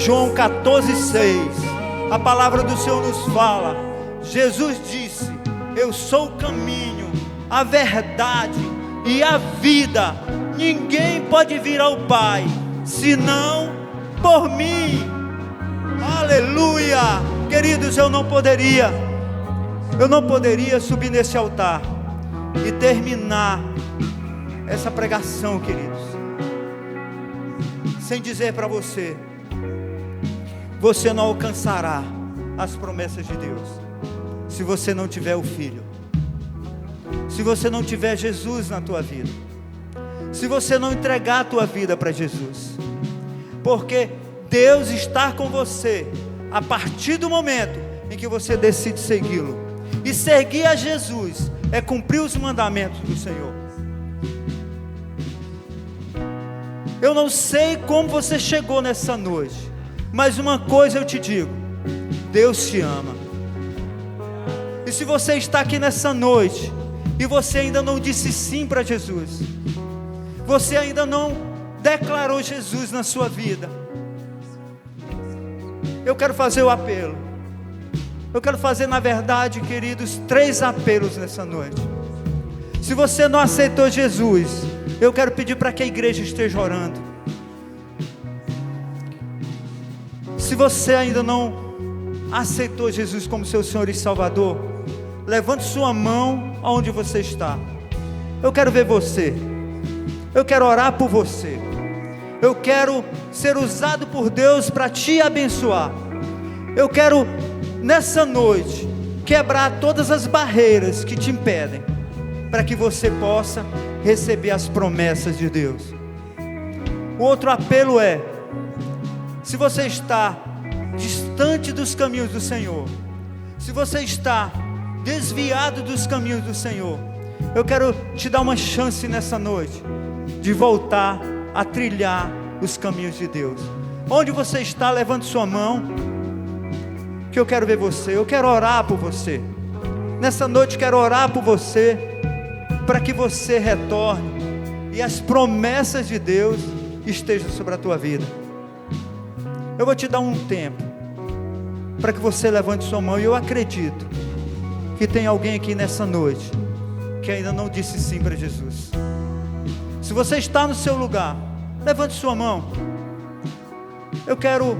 João 14:6, a palavra do Senhor nos fala. Jesus disse: eu sou o caminho, a verdade e a vida. Ninguém pode vir ao Pai senão por mim. Aleluia. Queridos, eu não poderia subir nesse altar e terminar essa pregação, queridos, sem dizer para você: você não alcançará as promessas de Deus se você não tiver o Filho, se você não tiver Jesus na tua vida, se você não entregar a tua vida para Jesus, porque Deus está com você a partir do momento em que você decide segui-lo. E seguir a Jesus é cumprir os mandamentos do Senhor. Eu não sei como você chegou nessa noite, mas uma coisa eu te digo: Deus te ama. E se você está aqui nessa noite e você ainda não disse sim para Jesus, você ainda não declarou Jesus na sua vida, eu quero fazer o apelo. Eu quero fazer, na verdade, queridos, 3 apelos nessa noite. Se você não aceitou Jesus, eu quero pedir para que a igreja esteja orando. Se você ainda não aceitou Jesus como seu Senhor e Salvador, levante sua mão aonde você está. Eu quero ver você. Eu quero orar por você. Eu quero ser usado por Deus para te abençoar. Eu quero, nessa noite, quebrar todas as barreiras que te impedem, para que você possa receber as promessas de Deus. O outro apelo é: se você está distante dos caminhos do Senhor, se você está desviado dos caminhos do Senhor, eu quero te dar uma chance nessa noite de voltar a trilhar os caminhos de Deus. Onde você está, levante sua mão, que eu quero ver você. Eu quero orar por você. Nessa noite quero orar por você, para que você retorne e as promessas de Deus estejam sobre a tua vida. Eu vou te dar um tempo para que você levante sua mão. E eu acredito que tem alguém aqui nessa noite que ainda não disse sim para Jesus. Se você está no seu lugar, levante sua mão. Eu quero,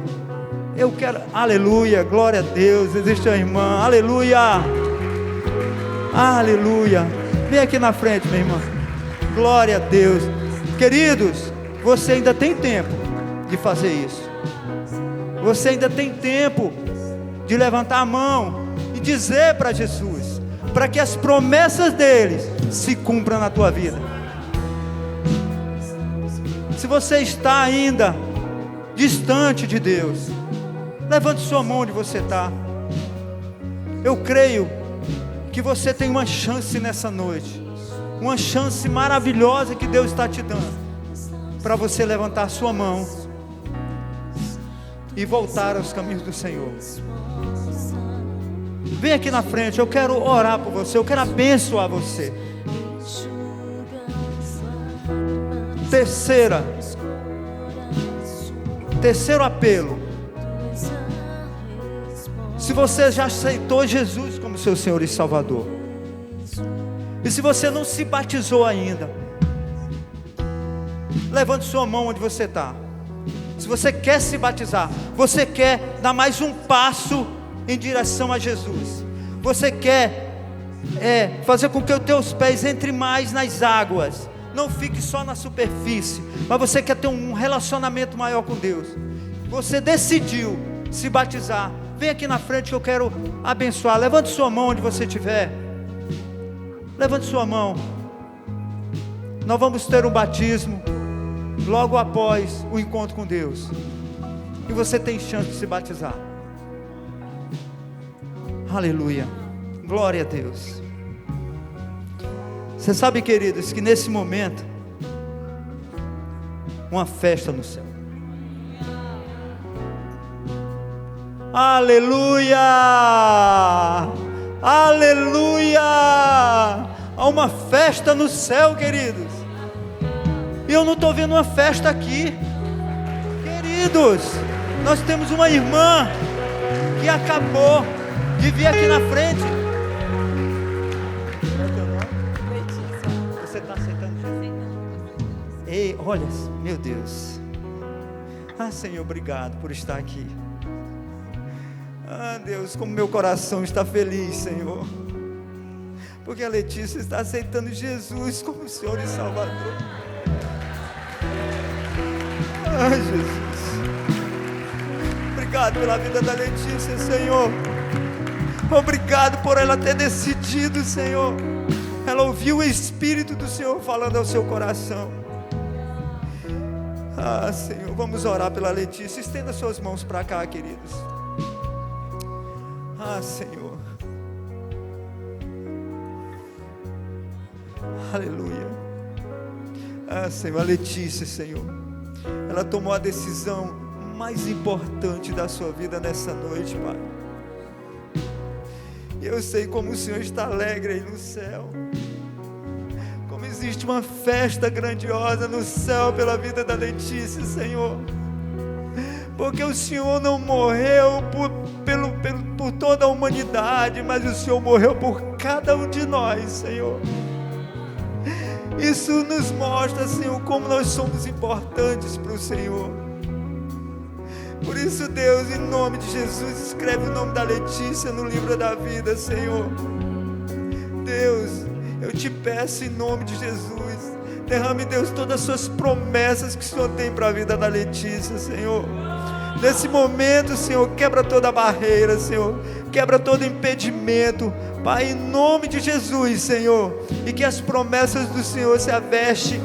aleluia, glória a Deus. Existe uma irmã, aleluia, aleluia. Vem aqui na frente, minha irmã. Glória a Deus. Queridos, você ainda tem tempo de fazer isso. Você ainda tem tempo de levantar a mão e dizer para Jesus, para que as promessas dele se cumpram na tua vida. Se você está ainda distante de Deus, levante sua mão onde você está. Eu creio que você tem uma chance nessa noite, uma chance maravilhosa que Deus está te dando, para você levantar sua mão e voltar aos caminhos do Senhor. Vem aqui na frente, eu quero orar por você, eu quero abençoar você. Terceiro apelo: se você já aceitou Jesus como seu Senhor e Salvador, e se você não se batizou ainda, levante sua mão onde você está. Se você quer se batizar, você quer dar mais um passo em direção a Jesus, você quer fazer com que os teus pés entrem mais nas águas, não fique só na superfície, mas você quer ter um relacionamento maior com Deus, você decidiu se batizar, vem aqui na frente que eu quero abençoar. Levante sua mão onde você estiver. Levante sua mão. Nós vamos ter um batismo logo após o encontro com Deus, e você tem chance de se batizar. Aleluia, glória a Deus. Você sabe, queridos, que nesse momento uma festa no céu. Aleluia, aleluia. Há uma festa no céu, queridos. E eu não estou vendo uma festa aqui, queridos. Nós temos uma irmã que acabou de vir aqui na frente. Qual é o teu nome? Letícia. Você está aceitando Jesus? Ei, olha, meu Deus. Senhor, obrigado por estar aqui. Deus, como meu coração está feliz, Senhor, porque a Letícia está aceitando Jesus como Senhor e Salvador. Jesus, obrigado pela vida da Letícia, Senhor. Obrigado por ela ter decidido, Senhor. Ela ouviu o Espírito do Senhor falando ao seu coração. Senhor, vamos orar pela Letícia. Estenda suas mãos para cá, queridos. Senhor, aleluia. Senhor, a Letícia, Senhor, ela tomou a decisão mais importante da sua vida nessa noite, Pai. E eu sei como o Senhor está alegre aí no céu, como existe uma festa grandiosa no céu pela vida da Letícia, Senhor, porque o Senhor não morreu por toda a humanidade, mas o Senhor morreu por cada um de nós, Senhor. Isso nos mostra, Senhor, como nós somos importantes para o Senhor. Por isso, Deus, em nome de Jesus, escreve o nome da Letícia no livro da vida, Senhor. Deus, eu te peço em nome de Jesus, derrame, Deus, todas as suas promessas que o Senhor tem para a vida da Letícia, Senhor. Nesse momento, Senhor, quebra toda barreira, Senhor, quebra todo impedimento, Pai, em nome de Jesus, Senhor, e que as promessas do Senhor se avestem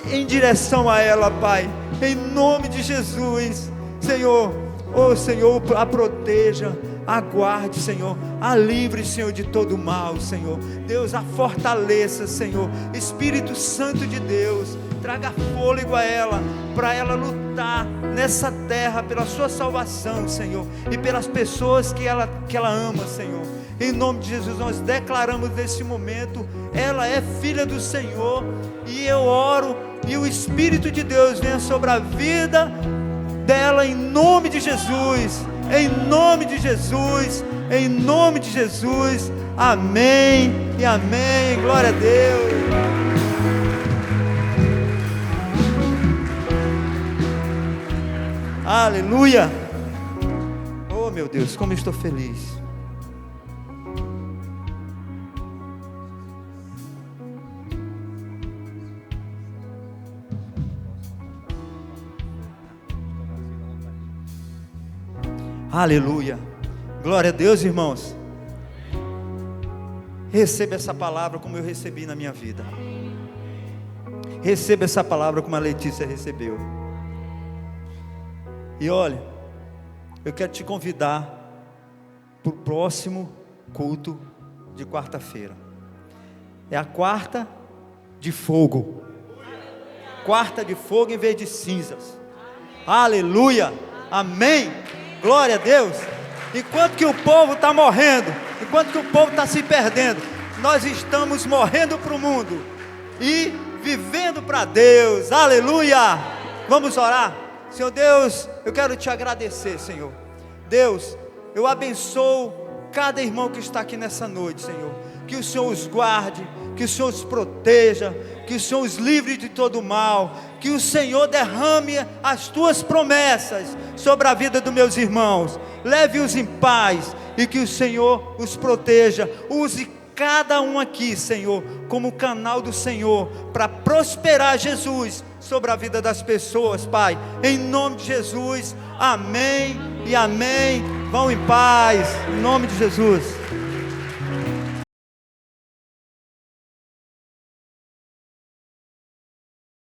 em direção a ela, Pai, em nome de Jesus, Senhor. Senhor, a proteja, a guarde, Senhor, a livre, Senhor, de todo mal, Senhor. Deus, a fortaleça, Senhor. Espírito Santo de Deus, traga fôlego a ela, para ela lutar nessa terra pela sua salvação, Senhor, e pelas pessoas que ela ama, Senhor. Em nome de Jesus, nós declaramos nesse momento, ela é filha do Senhor, e eu oro, e o Espírito de Deus venha sobre a vida dela, em nome de Jesus, em nome de Jesus, em nome de Jesus, amém e amém, glória a Deus. Aleluia. Oh meu Deus, como eu estou feliz. Aleluia, glória a Deus, irmãos. Receba essa palavra como eu recebi na minha vida. Receba essa palavra como a Letícia recebeu. E olha, eu quero te convidar para o próximo culto de quarta-feira. É a quarta de fogo. Quarta de fogo em vez de cinzas. Aleluia, amém. Glória a Deus. Enquanto que o povo está morrendo, enquanto que o povo está se perdendo, nós estamos morrendo para o mundo e vivendo para Deus. Aleluia. Vamos orar. Senhor Deus, eu quero te agradecer, Senhor. Deus, eu abençoo cada irmão que está aqui nessa noite, Senhor. Que o Senhor os guarde, que o Senhor os proteja, que o Senhor os livre de todo mal, que o Senhor derrame as tuas promessas sobre a vida dos meus irmãos, leve-os em paz e que o Senhor os proteja. Use cada um aqui, Senhor, como canal do Senhor para prosperar Jesus sobre a vida das pessoas, Pai, em nome de Jesus, amém e amém. Vão em paz, em nome de Jesus.